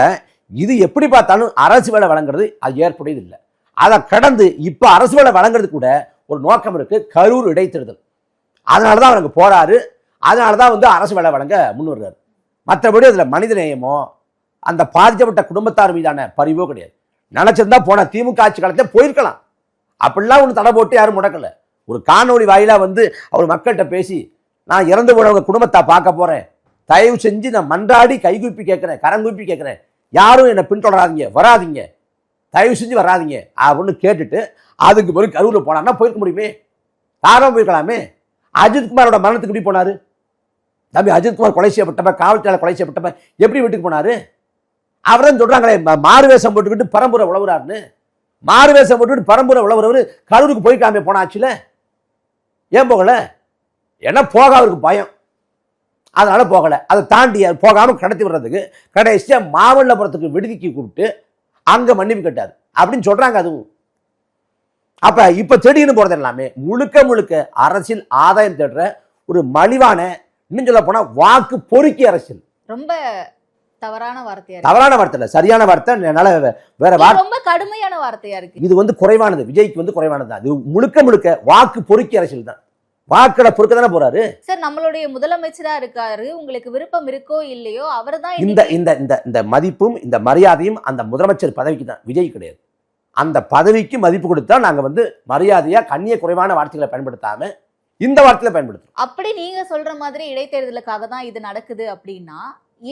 இது எப்படி பார்த்தாலும் அரசு வேலை வழங்குறது அது ஏற்புடையது இல்லை. அதை கடந்து இப்ப அரசு வேலை வழங்குறது கூட ஒரு நோக்கம் இருக்கு, கரூர் இடைத்தேர்தல். அதனாலதான் அவனுக்கு போறாரு, அதனாலதான் வந்து அரசு வேலை வழங்க முன் வருகிறார். மற்றபடி அதுல மனித நேயமோ அந்த பாதிக்கப்பட்ட குடும்பத்தார் மீதான பரிவோ கிடையாது. நினைச்சிருந்தா போன திமுக ஆட்சி காலத்தில் போயிருக்கலாம், அப்படிலாம் ஒன்று தடை போட்டு யாரும் முடக்கல. ஒரு காணொலி வாயிலா வந்து அவர் மக்கள்கிட்ட பேசி, நான் இறந்து போனவங்க குடும்பத்தை பார்க்க போறேன், தயவு செஞ்சு நான் மன்றாடி கைகூப்பி கேட்கிறேன், கரங்கூப்பி கேட்கிறேன், யாரும் என்னை பின்தொடராதீங்க, வராதிங்க, தயவு செஞ்சு வராதிங்க அப்படின்னு கேட்டுட்டு அதுக்கு பிறகு கரூர்ல போனார்னா போயிருக்க முடியுமே, தாராளமாக போயிருக்கலாமே. அஜித்குமாரோட மரணத்துக்கு எப்படி போனாரு? தம்பி அஜித்குமார் கொலை செய்யப்பட்டப்ப, காவல்துறையாளர் கொலை செய்யப்பட்டப்ப எப்படி வீட்டுக்கு போனாரு? அவர்தான் சொல்றாங்களே மாறுவேஷம் போட்டுக்கிட்டு பரம்பரை உழவுறாருன்னு. மாறுவேஷம் போட்டுக்கிட்டு பரம்பரை உழவுறவர் கரூருக்கு போய்க்காமே போன ஆட்சியில் ஏன் போகல? ஏன்னா போக அவருக்கு பயம், அதனால போகல. அதை தாண்டி போகாம கடத்தி வர்றதுக்கு கடைசியா மாமல்லபுரத்துக்கு விடுதிக்கு கூப்பிட்டு அங்க மன்னிப்பு கேட்டாரு அப்படின்னு சொல்றாங்க. அதுவும் அப்ப இப்ப திடீர்னு போறது எல்லாமே முழுக்க அரசியல் ஆதாயம் தேடுற ஒரு மலிவான, இன்னும் சொல்ல போனா வாக்கு பொறுக்கி அரசியல். ரொம்ப தவறான வார்த்தையா, தவறான வார்த்தை இல்ல, சரியான வார்த்தை. என்னால வேற வார்த்தை, ரொம்ப கடுமையான வார்த்தையா இருக்கு. இது வந்து குறைவானது, விஜய்க்கு வந்து குறைவானது தான். இது முழுக்க வாக்கு பொறுக்கி அரசியல் தான். வாக்களை பொறுக்க தானே போறாரு. சார் நம்மளுடைய முதலமைச்சரா இருக்காரு, உங்களுக்கு விருப்பம் இருக்கோ இல்லையோ அவர்தான் இந்த இந்த இந்த இந்த மதிப்பும் இந்த மரியாதையும் அந்த முதலமைச்சர் பதவிக்கு தான், விஜய் கிடையாது. அந்த பதவிக்கு மதிப்பு கொடுத்தா நாங்க வந்து மரியாதையா கண்ணிய குறைவான வார்த்தைகளை பயன்படுத்தாம இந்த வார்த்தையில பயன்படுத்துறோம். அப்படி நீங்க சொல்ற மாதிரி இடைத்தேர்தலுக்காக தான் இது நடக்குது அப்படின்னா,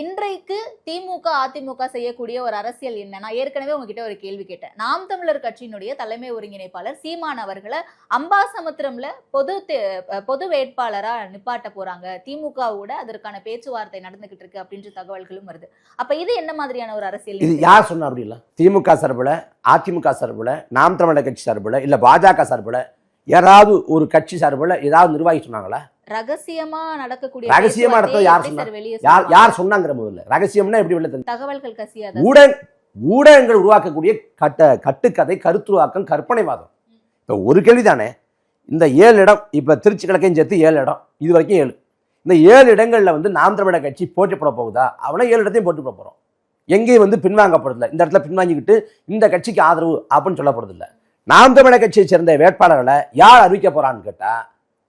இன்றைக்கு திமுக அதிமுக செய்யக்கூடிய ஒரு அரசியல் என்ன? நான் ஏற்கனவே உங்ககிட்ட ஒரு கேள்வி கேட்டேன். நாம் தமிழர் கட்சியினுடைய தலைமை ஒருங்கிணைப்பாளர் சீமான் அவர்களை அம்பாசமுத்திரம்ல பொது வேட்பாளரா நிப்பாட்ட போறாங்க, திமுகவோட அதற்கான பேச்சுவார்த்தை நடந்துகிட்டு இருக்கு அப்படின்ற தகவல்களும் வருது. அப்ப இது என்ன மாதிரியான ஒரு அரசியல்? இது யார் சொன்னா? அப்படி இல்ல திமுக சார்புல, அதிமுக சார்புல, நாம் தமிழர் கட்சி சார்புல, இல்ல பாஜக சார்புல, யாராவது ஒரு கட்சி சார்புல ஏதாவது நிர்வாகி சொன்னாங்களா? ரகசியமா நடக்கக்கூடிய ரகசியமா நடத்தது யார் சொன்னா? யார் சொன்னாங்கிற முதல்ல ரகசியம்னா எப்படி வெளில தகவல்கள் கசியாத ஊடகங்கள் உருவாக்கக்கூடிய கட்டுக்கதை, கருத்துருவாக்கம், கற்பனைவாதம். இப்ப ஒரு கேள்விதானே, இந்த 7 இடம், இப்ப திருச்சி கிழக்கையும் சேர்த்து 7 இடம், இது வரைக்கும் 7. இந்த 7 இடங்கள்ல வந்து நாம் தமிழர் கட்சி போட்டி போட போகுதா? அவனை 7 இடத்தையும் போட்டி போட போறோம். எங்கேயும் வந்து பின்வாங்கப்படுறதில்ல. இந்த இடத்துல பின்வாங்கிக்கிட்டு இந்த கட்சிக்கு ஆதரவு அப்படின்னு சொல்லப்படுறதில்ல. நாம் தமிழர் கட்சியை சேர்ந்த வேட்பாளர்களை யார் அறிவிக்க போறான்னு கேட்டா,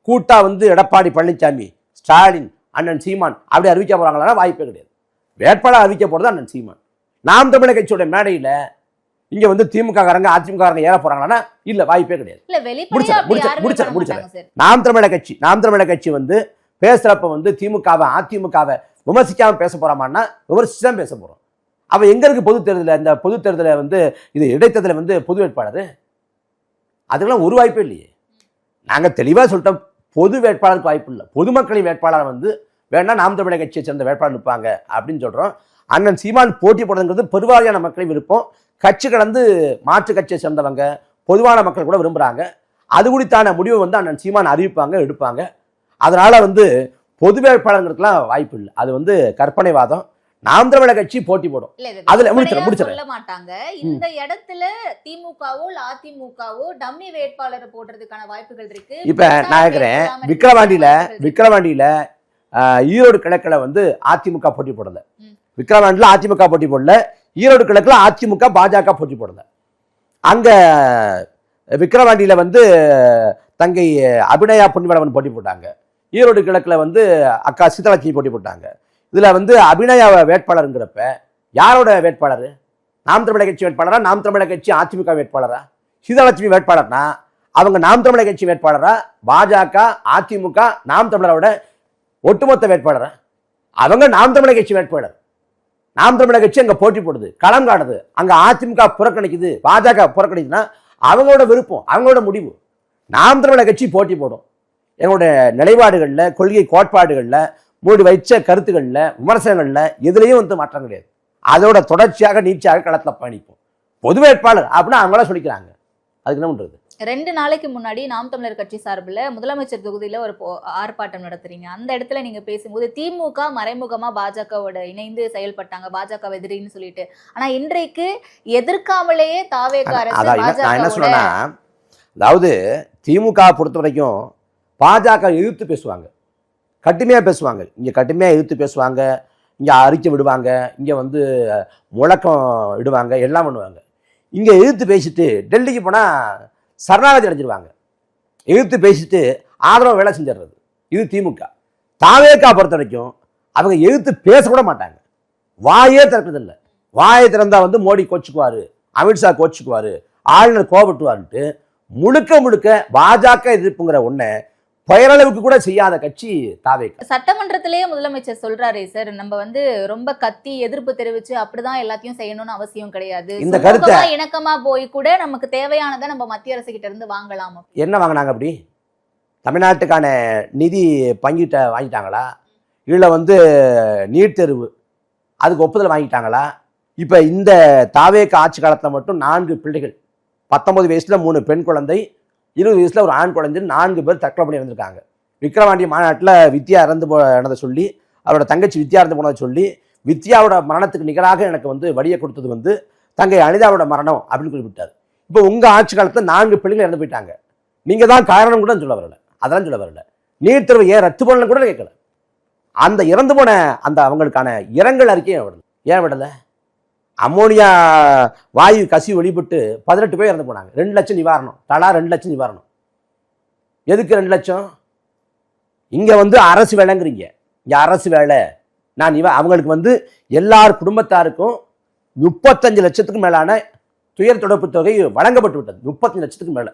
கூட்டா வந்து எடப்பாடி பழனிசாமி, ஸ்டாலின், அண்ணன் சீமான் அப்படி அறிவிக்க போறாங்களா? வாய்ப்பே கிடையாது. வேட்பாளர் அறிவிக்க போறது அண்ணன் சீமான். நாம் தமிழர் கட்சியோட மேடையில இங்க வந்து திமுக காரங்க அதிமுக காரங்க ஏற போறாங்களா? இல்ல, வாய்ப்பே கிடையாது. முடிச்சிடறேன். நாம் தமிழர் கட்சி வந்து பேசுறப்ப வந்து திமுகவை அதிமுகவை விமர்சிக்காம பேச போறாமான்னா விமர்சிச்சுதான் பேச போறோம். அவ எங்க இருக்கு பொது தேர்தலில்? இந்த பொது தேர்தலில் வந்து இது இடைத்தேர்தலில் வந்து பொது வேட்பாளர், அதுக்கெல்லாம் ஒரு வாய்ப்பே இல்லையே. நாங்க தெளிவா சொல்லிட்டோம், பொது வேட்பாளருக்கு வாய்ப்பு இல்லை. பொதுமக்களின் வேட்பாளர் வந்து வேணா நாம் தமிழர் கட்சியை சேர்ந்த வேட்பாளர் நிற்பாங்க அப்படின்னு சொல்றோம். அண்ணன் சீமான் போட்டி போடுறதுங்கிறது பெருவாரியான மக்களின் விருப்பம். கட்சி கடந்து மாற்று கட்சியை சேர்ந்தவங்க, பொதுவான மக்கள் கூட விரும்புறாங்க. அது குறித்தான முடிவை வந்து அண்ணன் சீமான் அறிவிப்பாங்க, எடுப்பாங்க. அதனால வந்து பொது வேட்பாளர்களுக்கெல்லாம் வாய்ப்பு இல்லை. அது வந்து கற்பனைவாதம். நாம் தமிழர் கட்சி போட்டி போடும். அதுல சொல்ல மாட்டாங்க. இந்த இடத்துல திமுகவோ அதிமுகவோ டம்மி வேட்பாளரை போடுறதுக்கான வாய்ப்புகள் இருக்கு. இப்ப நான் கேக்குறேன், விக்கிரவாண்டியில ஈரோடு கிழக்குல வந்து அதிமுக போட்டி போடல. விக்கிரவாண்டியில அதிமுக போட்டி போடல. ஈரோடு கிழக்குல அதிமுக பாஜக போட்டி போடல. அங்க விக்கிரவாண்டியில வந்து தங்கை அபிநயா பொன்னிவளவன் போட்டி போட்டாங்க. ஈரோடு கிழக்குல வந்து அக்கா சீதாலட்சுமி போட்டி போட்டாங்க. இதுல வந்து அபிநயா வேட்பாளருங்கிறப்ப யாரோட வேட்பாளர்? நாம் தமிழர் கட்சி வேட்பாளரா, நாம் தமிழர் கட்சி அதிமுக வேட்பாளரா? சீதாலட்சுமி வேட்பாளர்னா அவங்க நாம் தமிழர் கட்சி வேட்பாளரா, பாஜக அதிமுக நாம் தமிழரோட ஒட்டுமொத்த வேட்பாளரா? அவங்க நாம் தமிழர் கட்சி வேட்பாளர். நாம் தமிழர் கட்சி அங்க போட்டி போடுது, களம் காடுது. அங்க அதிமுக புறக்கணிக்குது, பாஜக புறக்கணிக்குதுன்னா அவங்களோட விருப்பம், அவங்களோட முடிவு. நாம் தமிழர் கட்சி போட்டி போடும். எங்களுடைய நிலைப்பாடுகள்ல, கொள்கை கோட்பாடுகள்ல, மூடி வைச்ச கருத்துக்கள்ல, விமர்சனங்கள்ல எதுலையும் வந்து மாற்றம் கிடையாது. அதோட தொடர்ச்சியாக நீட்சியாக களத்துல பயணிப்போம். பொது வேட்பாளர் அப்படின்னா அவங்களா சொல்லிக்கிறாங்க. அதுக்கு என்ன பண்றது? 2 நாளைக்கு முன்னாடி நாம் தமிழர் கட்சி சார்பில் முதலமைச்சர் தொகுதியில ஒரு ஆர்ப்பாட்டம் நடத்துறீங்க. அந்த இடத்துல நீங்க பேசும்போது திமுக மறைமுகமா பாஜகவோட இணைந்து செயல்பட்டாங்க, பாஜக எதிரின்னு சொல்லிட்டு. ஆனா இன்றைக்கு எதிர்க்காமலேயே தாவேக அரசு என்ன சொன்னா, அதாவது திமுக பொறுத்த வரைக்கும் பாஜக எதிர்த்து பேசுவாங்க, கடுமையா பேசுவாங்க. இங்க கடுமையா எதிர்த்து பேசுவாங்க, இங்க அறிக்கை விடுவாங்க, இங்க வந்து முழக்கம் விடுவாங்க, எல்லாம் பண்ணுவாங்க. இங்க எதிர்த்து பேசிட்டு டெல்லிக்கு போனா சரணாகதி அடைஞ்சிருவாங்க. எதிர்த்து பேசிட்டு ஆதரவு வேலை செஞ்சிடுறது. இது திமுக. தாவேகா பொறுத்த வரைக்கும் அவங்க எதிர்த்து பேசக்கூட மாட்டாங்க, வாயே திறக்கிறதில்லை. வாயை திறந்தா வந்து மோடி கோச்சுக்குவாரு, அமித்ஷா கோச்சுக்குவாரு, ஆளுநர் கோபட்டுவாருன்ட்டு முழுக்க முழுக்க பாஜக எதிர்ப்புங்கிற ஒன்றை பெயரளவுக்கு கூட செய்யாத கட்சி தாவேகா. சட்டமன்றத்திலேயே முதலமைச்சர் சொல்றாரே சார், நம்ம வந்து ரொம்ப கத்தி எதிர்ப்பு தெரிவிச்சு அப்படிதான் எல்லாத்தையும் செய்யணும்னு அவசியம் கிடையாது. இந்த கருத்தை இணக்கமா போய் கூட நமக்கு தேவையானதை நம்ம மத்திய அரசு கிட்ட இருந்து வாங்கலாம். என்ன வாங்கினாங்க? அப்படி தமிழ்நாட்டுக்கான நிதி பங்கிட்ட வாங்கிட்டாங்களா? இல்லை வந்து நீட் தேர்வு அதுக்கு ஒப்புதல் வாங்கிட்டாங்களா? இப்போ இந்த தாவேகா ஆட்சி காலத்தில் மட்டும் 4 பிள்ளைகள், 19 வயசுல 3 பெண் குழந்தை, 20 வயசுல ஒரு ஆண் குழந்தை, 4 பேர் தற்கொலை பண்ணி இறந்துருக்காங்க. விக்கிரவாண்டி மாநாட்டில் வித்யா இறந்து போனதை சொல்லி, அவரோட தங்கச்சி வித்யா இறந்து போனதை சொல்லி, வித்யாவோட மரணத்துக்கு நிகராக எனக்கு வந்து வழியை கொடுத்தது வந்து தங்கை அனிதாவோட மரணம் அப்படின்னு குறிப்பிட்டார். இப்போ உங்கள் ஆட்சி காலத்தில் 4 பிள்ளைகள் இறந்து போயிட்டாங்க. நீங்கள் தான் காரணம் கூட சொல்ல வரல, அதெல்லாம் சொல்ல வரல. நீட் தேர்வு ஏன் ரத்து பண்ணல கூட கேட்கல. அந்த இறந்து போன அந்த அவங்களுக்கான இரங்கல் அறிக்கையை விடல. ஏன் விடலை? அம்மோனியா வாயு கசிவு வெளிப்பட்டு 18 பேர் இறந்து போனாங்க. 2 லட்சம் நிவாரணம், தலா 2 லட்சம் நிவாரணம். எதுக்கு 2 லட்சம்? இங்கே வந்து அரசு வேலைங்கிறீங்க. இங்கே அரசு வேலை நான் அவங்களுக்கு வந்து எல்லார் குடும்பத்தாருக்கும் 35 லட்சத்துக்கு மேலான துயர் தொடர்பு தொகை வழங்கப்பட்டு விட்டது. 35 லட்சத்துக்கு மேலே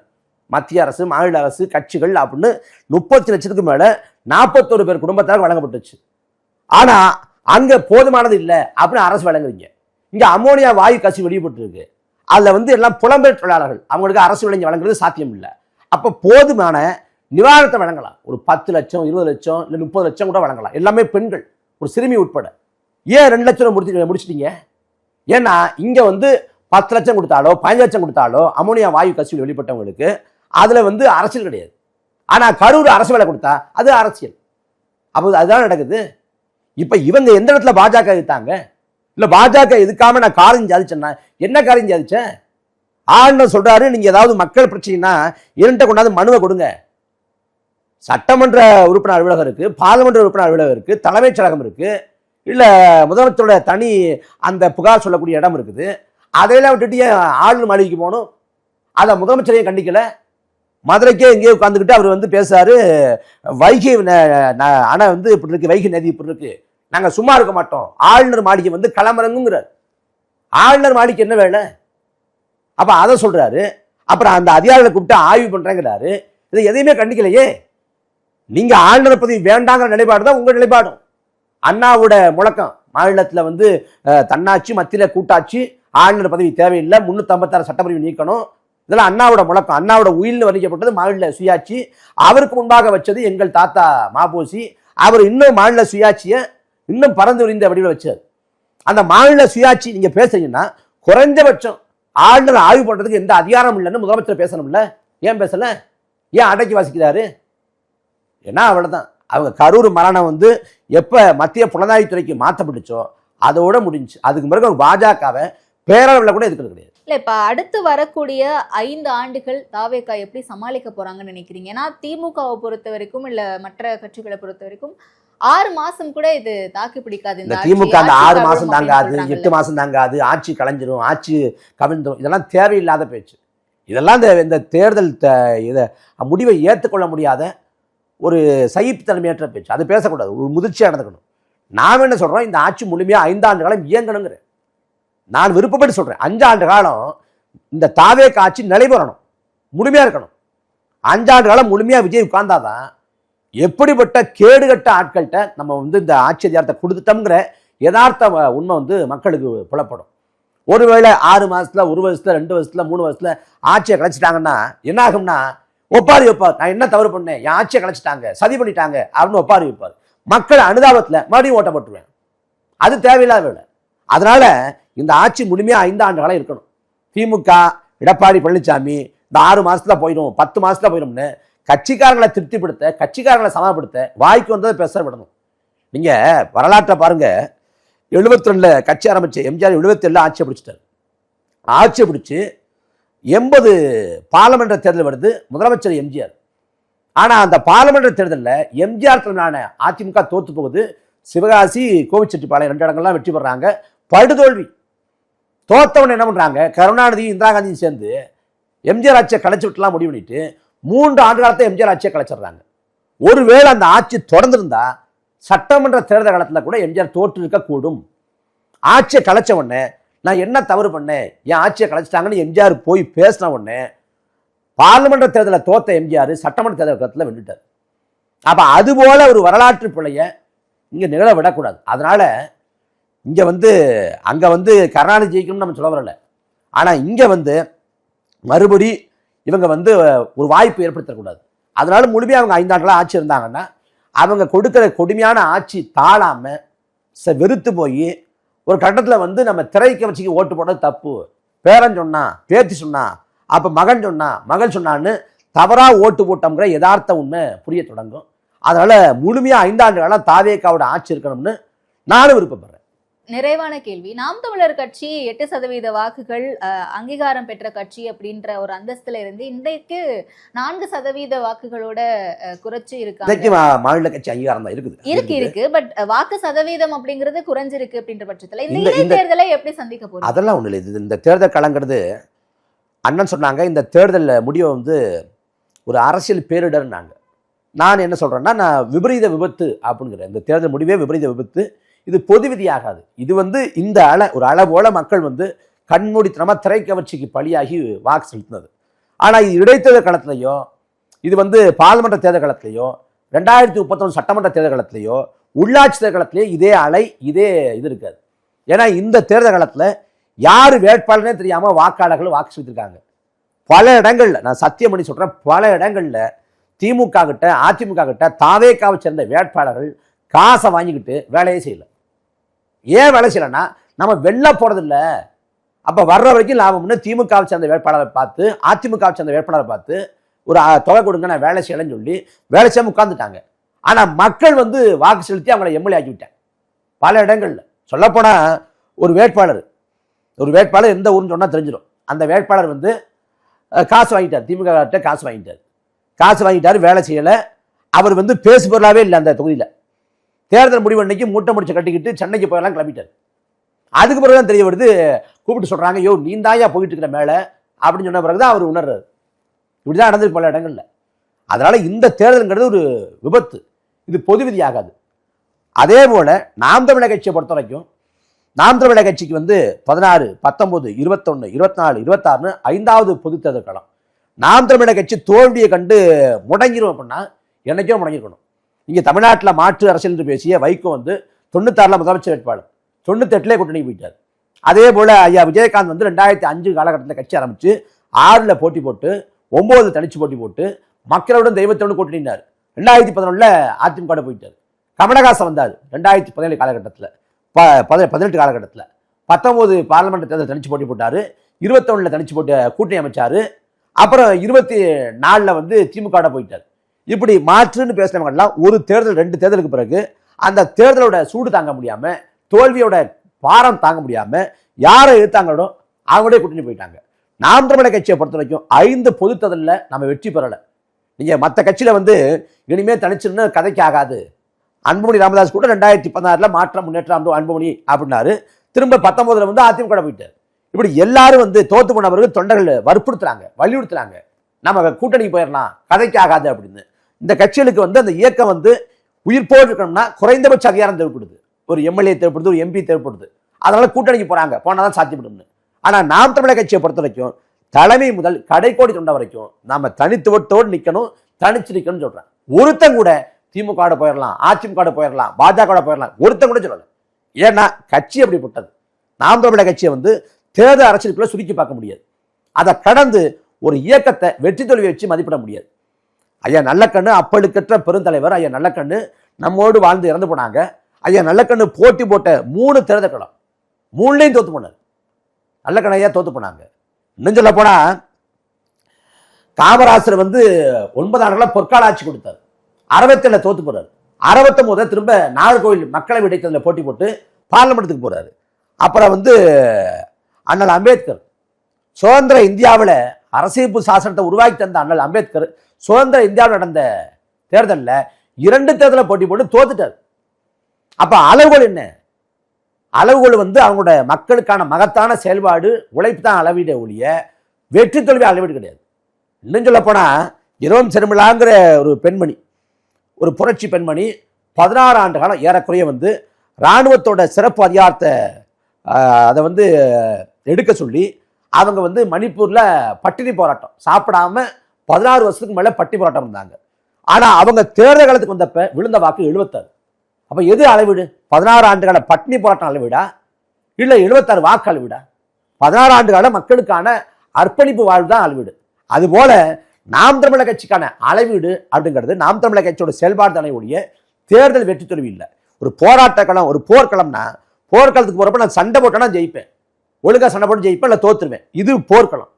மத்திய அரசு மாநில அரசு கட்சிகள் அப்படின்னு 30 லட்சத்துக்கு மேலே 41 பேர் குடும்பத்தாருக்கு வழங்கப்பட்டுச்சு. ஆனால் அங்கே போதுமானது இல்லை அப்படின்னு அரசு வழங்குறீங்க. இங்கே அமோனியா வாயு கசிவு வெளியிட்டு அதில் வந்து எல்லாம் புலம்பெயர் தொழிலாளர்கள், அவங்களுக்கு அரசு விலைங்க வழங்குறது சாத்தியம் இல்லை. அப்போ போதுமான நிவாரணத்தை வழங்கலாம். ஒரு 10 லட்சம் 20 லட்சம் இல்லை 30 லட்சம் கூட வழங்கலாம். எல்லாமே பெண்கள், ஒரு சிறுமி உட்பட. ஏன் 2 லட்சம் முடிச்சிட்டீங்க? ஏன்னா இங்கே வந்து 10 லட்சம் கொடுத்தாலோ 15 லட்சம் கொடுத்தாலோ அமோனியா வாயு கசிவு வெளிப்பட்டவங்களுக்கு அதில் வந்து அரசியல் கிடையாது. ஆனால் கரூர் அரசு வேலை கொடுத்தா அது அரசியல். அப்போ அதுதான் நடக்குது. இப்போ இவங்க எந்த இடத்துல பாஜக எதிர்த்தாங்க? இல்லை பாஜக எதுக்காம நான் காரியம் சாதிச்சேன்னா என்ன காரியம் சாதிச்சேன்? ஆளுநர் சொல்றாரு, நீங்க ஏதாவது மக்கள் பிரச்சனைனா இரண்ட கொண்டாந்து மனுவை கொடுங்க. சட்டமன்ற உறுப்பினர் அலுவலகம் இருக்கு, பார்லிமெண்ட் உறுப்பினர் அலுவலகம் இருக்கு, தலைமைச் செயலகம் இருக்கு, இல்லை முதலமைச்சரோட தனி அந்த புகார் சொல்லக்கூடிய இடம் இருக்குது. அதையெல்லாம் விட்டுட்டு ஆளுநர் மாளிகைக்கு போகணும். அதை முதலமைச்சரையும் கண்டிக்கல. மதுரைக்கே எங்கேயோ உட்காந்துக்கிட்டு அவர் வந்து பேசுறாரு, வைகை அணை வந்து இப்படி இருக்கு, வைகை நதி இப்படி இருக்கு, நாங்க சும்மா இருக்க மாட்டோம், ஆளுநர் மாளிகை வந்து களமிறங்குங்கிறார். ஆளுநர் மாளிகை என்ன வேலை? அப்ப அதை சொல்றாரு. அப்புறம் அந்த அதிகாரிகளை கூப்பிட்டு ஆய்வு பண்றேங்கிறாரு. இதை எதையுமே கண்டிக்கலையே. நீங்க ஆளுநர் பதவி வேண்டாங்கிற நிலைப்பாடு தான் உங்க நிலைப்பாடும். அண்ணாவோட முழக்கம் மாநிலத்தில் வந்து தன்னாட்சி மத்தியில கூட்டாட்சி, ஆளுநர் பதவி தேவையில்லை, 356 சட்டப்பிரிவு நீக்கணும், இதெல்லாம் அண்ணாவோட முழக்கம். அண்ணாவோட உயிர்னு வர்ணிக்கப்பட்டது மாநில சுயாட்சி. அவருக்கு முன்பாக வச்சது எங்கள் தாத்தா மாபோசி. அவர் இன்னும் மாநில சுயாட்சியை இன்னும் பறந்து விரிந்த வடிவில் வச்சார். அந்த மாநில சுயாட்சி நீங்க பேசுறீங்கன்னா குறைஞ்சபட்சம் ஆளுநர் ஆய்வு பண்றதுக்கு எந்த அதிகாரம் இல்லைன்னு முதலமைச்சர் பேசணும்ல. ஏன் பேசல? ஏன் அடக்கி வாசிக்கிறாரு? ஏன்னா அவ்வளவுதான். அவங்க கரூர் மரணம் வந்து எப்ப மத்திய புலனாய்வுத்துறைக்கு மாற்றப்பட்டுச்சோ அதோட முடிஞ்சு. அதுக்கு பிறகு அவங்க பாஜகவை பேரளவில் கூட எதுக்கிறது கிடையாது. இல்ல இப்ப அடுத்து வரக்கூடிய 5 ஆண்டுகள் தாவேகா எப்படி சமாளிக்க போறாங்கன்னு நினைக்கிறீங்க? ஏன்னா திமுகவை பொறுத்த வரைக்கும் இல்ல மற்ற கட்சிகளை பொறுத்த வரைக்கும் 6 மாசம் கூட இது தாக்கு பிடிக்காது. இந்த திமுக அந்த 6 மாசம் தாங்காது, 8 மாசம் தாங்காது, ஆட்சி கலைஞ்சிரும், ஆட்சி கவிழ்ந்துரும். இதெல்லாம் தேவையில்லாத பேச்சு. இதெல்லாம் இந்த தேர்தல் இதை முடிவை ஏற்றுக்கொள்ள முடியாத ஒரு சகிப்புத்தன்மையற்ற பேச்சு. அது பேசக்கூடாது, ஒரு முதிர்ச்சியாக நடந்துக்கணும். நாம் என்ன சொல்றோம், இந்த ஆட்சி முழுமையாக 5 ஆண்டு காலம் இயங்கணுங்கிற நான் விருப்பப்பட்டு சொல்றேன். 5 ஆண்டு காலம் இந்த தாவேகா ஆட்சி நிலைபெறணும், முழுமையா இருக்கணும். 5 ஆண்டு காலம் முழுமையா விஜய் உட்கார்ந்தாதான் எப்படிப்பட்ட கேடுகட்ட ஆட்கள்கிட்ட நம்ம வந்து இந்த ஆட்சி அதிகாரத்தை கொடுத்துட்டோம்ங்கிற யதார்த்த உண்மை வந்து மக்களுக்கு புலப்படும். ஒருவேளை 6 மாசத்துல 1 வருஷத்துல 2 வருஷத்துல 3 வருஷத்துல ஆட்சியை கலைச்சிட்டாங்கன்னா என்ன ஆகும்னா, ஒப்பாரி வைப்பார், நான் என்ன தவறு பண்ணேன், என் ஆட்சியை கலைச்சிட்டாங்க, சதி பண்ணிட்டாங்க அப்படின்னு ஒப்பாரி வைப்பார். மக்கள் அனுதாபத்துல மறுபடியும் ஓட்டப்பட்டுருவேன். அது தேவையில்லாத வேலை. அதனால இந்த ஆட்சி முழுமையா 5 ஆண்டு காலம் இருக்கணும். திமுக எடப்பாடி பழனிசாமி இந்த 6 மாசத்துல போயிடும் 10 மாசத்துல போயிடும்னு கட்சிக்காரங்களை திருப்திப்படுத்த, கட்சிக்காரங்களை சமாளிப்படுத்த வாய்க்கு வந்ததை பேச விடணும். நீங்க வரலாற்றை பாருங்க. 72 கட்சி ஆரம்பிச்சு எம்ஜிஆர் 77 ஆட்சியை பிடிச்சிட்டார். ஆட்சியை பிடிச்சு 80 பாராளுமன்ற தேர்தல் வருது, முதலமைச்சர் எம்ஜிஆர். ஆனா அந்த பாராளுமன்ற தேர்தலில் எம்ஜிஆர் தலைமையிலான அதிமுக தோத்து போகுது. சிவகாசி கோவிச்செட்டிப்பாளையம் 2 இடங்கள்லாம் வெற்றி பெறாங்க, படுதோல்வி. தோத்தவன் என்ன பண்றாங்க, கருணாநிதி இந்திரா காந்தியும் சேர்ந்து எம்ஜிஆர் ஆட்சியை கலைச்சு விட்டுலாம் முடிவு பண்ணிட்டு 3 ஆண்டு காலத்தை எம்ஜிஆர் ஆட்சியை கலைச்சிடுறாங்க. ஒருவேளை அந்த ஆட்சி தொடர்ந்திருந்தா சட்டமன்ற தேர்தல் காலத்தில் கூட எம்ஜிஆர் தோற்று இருக்கக்கூடும். ஆட்சியை கலைச்ச உடனே நான் என்ன தவறு பண்ணேன், என் ஆட்சியை கலைச்சிட்டாங்கன்னு எம்ஜிஆர் போய் பேசின உடனே பார்லிமெண்ட் தேர்தலில் தோத்த எம்ஜிஆர் சட்டமன்ற தேர்தல் காலத்தில் வென்றுட்டார். அப்ப அதுபோல ஒரு வரலாற்று பிழைய இங்க நிகழ விடக்கூடாது. அதனால இங்க வந்து அங்க வந்து கருணாநிதி ஜெயிக்கணும்னு நம்ம சொல்ல வரல. ஆனா இங்க வந்து மறுபடி இவங்க வந்து ஒரு வாய்ப்பு ஏற்படுத்தக்கூடாது. அதனால முழுமையாக அவங்க 5 ஆண்டுகளாக ஆட்சி இருந்தாங்கன்னா அவங்க கொடுக்கிற கொடுமையான ஆட்சி தாழாம வெறுத்து போய் ஒரு கட்டத்தில் வந்து நம்ம திரைக்கு வச்சுக்கு ஓட்டு போடுறது தப்பு, பேரன் சொன்னா பேத்தி சொன்னா அப்ப மகன் சொன்னா மகள் சொன்னான்னு தவறா ஓட்டு போட்டோங்கிற யதார்த்த உண்மை புரிய தொடங்கும். அதனால முழுமையா 5 ஆண்டு காலம் தாவேகாவோட ஆட்சி இருக்கணும்னு நானும் விருப்பப்படுறேன். நிறைவான கேள்வி, நாம் தமிழர் கட்சி 8% வாக்குகள் அங்கீகாரம் பெற்ற கட்சி அப்படின்ற ஒரு அந்தஸ்துல இருந்து இன்றைக்கு 4% வாக்குகளோட குறைச்சு இருக்கு. மாநில கட்சி அங்கீகாரம் தான் இருக்கு. பட் வாக்கு சதவீதம் அப்படிங்கிறது குறைஞ்சிருக்கு அப்படின்ற பட்சத்துல இந்த இடைத்தேர்தலை எப்படி சந்திக்க போறோம்? அதெல்லாம் ஒண்ணு இல்லை. இந்த தேர்தல் களங்கிறது அண்ணன் சொன்னாங்க, இந்த தேர்தல் முடிவை வந்து ஒரு அரசியல் பேரிடர்னாங்க. நான் என்ன சொல்கிறேன்னா, நான் விபரீத விபத்து அப்படிங்கிறேன். இந்த தேர்தல் முடிவே விபரீத விபத்து. இது பொது விதியாகாது. இது இந்த ஒரு அளவோல மக்கள் கண்மூடித்தனமாக திரைக்கவர்ச்சிக்கு பலியாகி வாக்கு செலுத்தினது. ஆனால் இது இடைத்தேர்தல் களத்திலையோ, இது பாராளுமன்ற தேர்தல் களத்திலையோ, 2031 சட்டமன்ற தேர்தல் களத்திலையோ, உள்ளாட்சி தேர்தல் களத்திலேயோ இதே அலை, இதே இது இருக்காது. ஏன்னா இந்த தேர்தல் களத்தில் யார் வேட்பாளர்னே தெரியாமல் வாக்காளர்கள் வாக்கு செலுத்திருக்காங்க. பல இடங்கள்ல, நான் சத்தியம் பண்ணி சொல்கிறேன், பல இடங்கள்ல திமுக கிட்ட, அதிமுக கிட்ட, தாவேக்காவை சேர்ந்த வேட்பாளர்கள் காசை வாங்கிக்கிட்டு வேலையே செய்யலை. ஏன் வேலை செய்யலைன்னா, நம்ம வெளில போகிறதில்ல, அப்போ வர்ற வரைக்கும் லாபம்னு திமுகவை சேர்ந்த வேட்பாளரை பார்த்து, அதிமுகவை சேர்ந்த வேட்பாளரை பார்த்து ஒரு தொகை கொடுங்க, நான் வேலை செய்யலைன்னு சொல்லி வேலை செய்யாமல் உட்காந்துட்டாங்க. ஆனால் மக்கள் வாக்கு செலுத்தி அவங்கள எம்எல்ஏ ஆக்கி விட்டாங்க. பல இடங்களில் சொல்லப்போனால் ஒரு வேட்பாளர் எந்த ஊருன்னு சொன்னால் தெரிஞ்சிடும். அந்த வேட்பாளர் காசு வாங்கிட்டார், திமுக கிட்ட காசு வாங்கிட்டார், வேலை செய்யலை. அவர் பேசுபொருளாகவே இல்லை அந்த தொகுதியில். தேர்தல் முடிவு அன்னைக்கு மூட்டை முடிச்சு கட்டிக்கிட்டு சென்னைக்கு போயெல்லாம் கிளம்பிட்டார். அதுக்கு பிறகு தான் தெரிய வருது, கூப்பிட்டு சொல்கிறாங்க, யோ நீ தாயா போயிட்டு இருக்கிற மேலே அப்படின்னு சொன்ன பிறகு தான் அவர் உணர்றாரு. இப்படிதான் நடந்திருக்கு பல இடங்கள்ல. அதனால இந்த தேர்தலுங்கிறது ஒரு விபத்து, இது பொது விதி ஆகாது. அதே போல நாம் தமிழர் கட்சியை பொறுத்த வரைக்கும், நாம் தமிழர் கட்சிக்கு 16, 19, 21, 24, 26 5வது பொது தேர்தல் களம். நாம் தமிழர் கட்சி தோல்வியை கண்டு முடங்கிடும் அப்படின்னா என்னைக்கோ முடங்கிருக்கணும். இங்கே தமிழ்நாட்டில் மாற்று அரசியல் என்று பேசிய வைகோ 96 முதலமைச்சர் வேட்பாளர், 98 கூட்டணி போயிட்டார். அதே போல ஐயா விஜயகாந்த் 2005 காலகட்டத்தில் கட்சி ஆரம்பிச்சு 6 போட்டி போட்டு 9 தனிச்சு போட்டி போட்டு மக்களுடன் தெய்வத்தோடு கூட்டணினார். 2011 அதிமுக போயிட்டார். கமலஹாசன் வந்தார் 2017 காலகட்டத்தில், 18 காலகட்டத்தில், 19 பார்லிமெண்ட் தேர்தல் தனிச்சு போட்டி போட்டார், 21 தனிச்சு போட்டு கூட்டணி அமைச்சார். அப்புறம் 24 திமுக போயிட்டார். இப்படி மாற்றுன்னு பேசுறவங்கலாம் ஒரு தேர்தல் 2 தேர்தலுக்கு பிறகு அந்த தேர்தலோட சூடு தாங்க முடியாம, தோல்வியோட பாரம் தாங்க முடியாம யாரை எதிர்த்தாங்களோ அவங்களே கூட்டணி போயிட்டாங்க. நாம் தமிழர் கட்சியை பொறுத்த வரைக்கும் 5 பொது தேர்தலில் நம்ம வெற்றி பெறலை. நீங்க மற்ற கட்சியில இனிமே தனிச்சுன்னு கதைக்கு ஆகாது. அன்புமணி ராமதாஸ் கூட 2016 மாற்றம் முன்னேற்றம் அன்புமணி அப்படின்னாரு. திரும்ப 19 அதிமுக போயிட்டார். இப்படி எல்லாரும் தோத்து போனவர்கள் தொண்டர்கள் வற்புறுத்துறாங்க, வலியுறுத்துறாங்க, நம்ம கூட்டணிக்கு போயிடலாம், கதைக்கு ஆகாது அப்படின்னு. இந்த கட்சிகளுக்கு அந்த இயக்கம் உயிர்ப்போடு இருக்கணும்னா குறைந்தபட்ச அதிகாரம் தேவைப்படுது, ஒரு எம்எல்ஏ தேவைப்படுது, ஒரு எம்பி தேவைப்படுது. அதனால கூட்டணிக்கு போறாங்க, போனாதான் சாத்தியப்படும். ஆனா நாம் தமிழர் கட்சியை பொறுத்த வரைக்கும் தலைமை முதல் கடைக்கோடி தொண்டை வரைக்கும் நாம தனித்துவத்தோடு நிக்கணும், தனிச்சு நிக்கணும்னு சொல்றேன். ஒருத்தன் கூட திமுக போயிடலாம், அதிமுக போயிடலாம், பாஜக போயிடலாம், ஒருத்தன் கூட சொல்லல. ஏன்னா கட்சி அப்படிப்பட்டது. நாம் தமிழர் கட்சியை தேர்தல் அரசியலுக்குள்ள சுருக்கி பார்க்க முடியாது. அதை கடந்து ஒரு இயக்கத்தை வெற்றி தோல்வி வச்சு மதிப்பிட முடியாது. ஐயா நல்லக்கண்ணு அப்பழுக்கற்ற பெருந்தலைவர் ஐயா நல்லக்கண்ணு நம்மோடு வாழ்ந்து இறந்து போனாங்க. ஐயா நல்லக்கண்ணு போட்டி போட்ட 3 தேர்தல் களம், 3லையும் தோத்து போனார். நல்லக்கண்ணு ஐயா தோத்து போனாங்க. இன்னும் சொல்ல போனா காமராசர் 9 ஆண்டுகளா பொற்கால ஆட்சி கொடுத்தார். 67 தோத்து போறாரு. 69 திரும்ப நாகர்கோவில் மக்களவை இடைத்தேர்தலில் போட்டி போட்டு பார்லிமெண்ட்டுக்கு போறாரு. அப்புறம் அண்ணல் அம்பேத்கர் சுதந்திர இந்தியாவில் அரசியலமைப்பு சாசனத்தை உருவாக்கி தந்த அண்ணல் அம்பேத்கர் சுதந்திர இந்தியாவில் நடந்த தேர்தலில் 2 தேர்தலில் போட்டி போட்டு தோத்துட்டார். அப்ப அளவுகள் என்ன? அளவுகள் அவங்களோட மக்களுக்கான மகத்தான செயல்பாடு, உழைப்பு தான் அளவீடே ஒழிய வெற்றி தோல்வி அளவீடு கிடையாது. இன்னும் சொல்ல போனா இரவும் செருமிழாங்கிற ஒரு பெண்மணி, ஒரு புரட்சி பெண்மணி 16 ஆண்டு காலம் ஏறக்குறைய இராணுவத்தோட சிறப்பு அதிகாரத்தை அதை எடுக்க சொல்லி அவங்க மணிப்பூர்ல பட்டினி போராட்டம், சாப்பிடாம 16 வருஷத்துக்கு மேல பட்டினி போராட்டம் இருந்தாங்க. ஆனா அவங்க தேர்தல் காலத்துக்கு வந்தப்ப விழுந்த வாக்கு 76. அப்ப எது அளவீடு? 16 ஆண்டு கால பட்டினி போராட்டம் அளவீடா, இல்ல 76 வாக்கு அளவீடா? 16 ஆண்டு கால மக்களுக்கான அர்ப்பணிப்பு வாழ்வு தான் அளவீடு. அதுபோல நாம் தமிழர் கட்சிக்கான அளவீடு அப்படிங்கிறது நாம் தமிழர் கட்சியோட செயல்பாடு தானே ஒழிய தேர்தல் வெற்றி தோல்வி இல்லை. ஒரு போராட்ட களம், ஒரு போர்க்களம்னா, போர்க்களத்துக்கு போறப்ப நான் சண்டை போட்டேன்னா ஜெயிப்பேன், ஒழுங்கா சண்டை போட்டு ஜெயிப்பேன், இல்லை தோத்துருவேன். இது போர்க்களம்.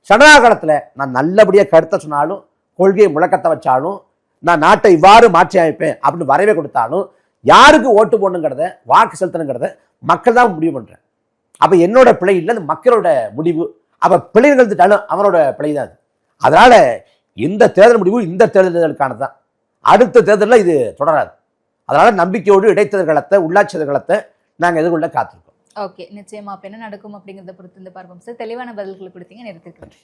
சண்டா காலத்துல நான் நல்லபடியா கருத்தை சொன்னாலும், கொள்கையை முழக்கத்தை வச்சாலும், நான் நாட்டை இவ்வாறு மாற்றி அமைப்பேன் அப்படின்னு வரவே கொடுத்தாலும், யாருக்கு ஓட்டு போடணுங்கிறத, வாக்கு செலுத்தணுங்கிறத மக்கள் தான் முடிவு பண்றேன். அப்ப என்னோட பிழை இல்லை, அது மக்களோட முடிவு. அப்ப பிழை நிகழ்ந்துட்டாலும் அவனோட பிழை தான் அது. அதனால இந்த தேர்தல் முடிவு இந்த தேர்தலுக்கானது தான். அடுத்த தேர்தலில் இது தொடராது. அதனால நம்பிக்கையோடு இடைத்தேர்தல் களத்தை, உள்ளாட்சி தேர்தல் களத்தை நாங்கள் எதிர்கொள்ள காத்திருக்கோம். ஓகே, நிச்சயமா அப்ப என்ன நடக்கும் அப்படிங்கிறத பொறுத்து பார்ப்போம் சார். தெளிவான பதில்கள் கொடுத்தீங்க, நேரத்திற்கு நன்றி.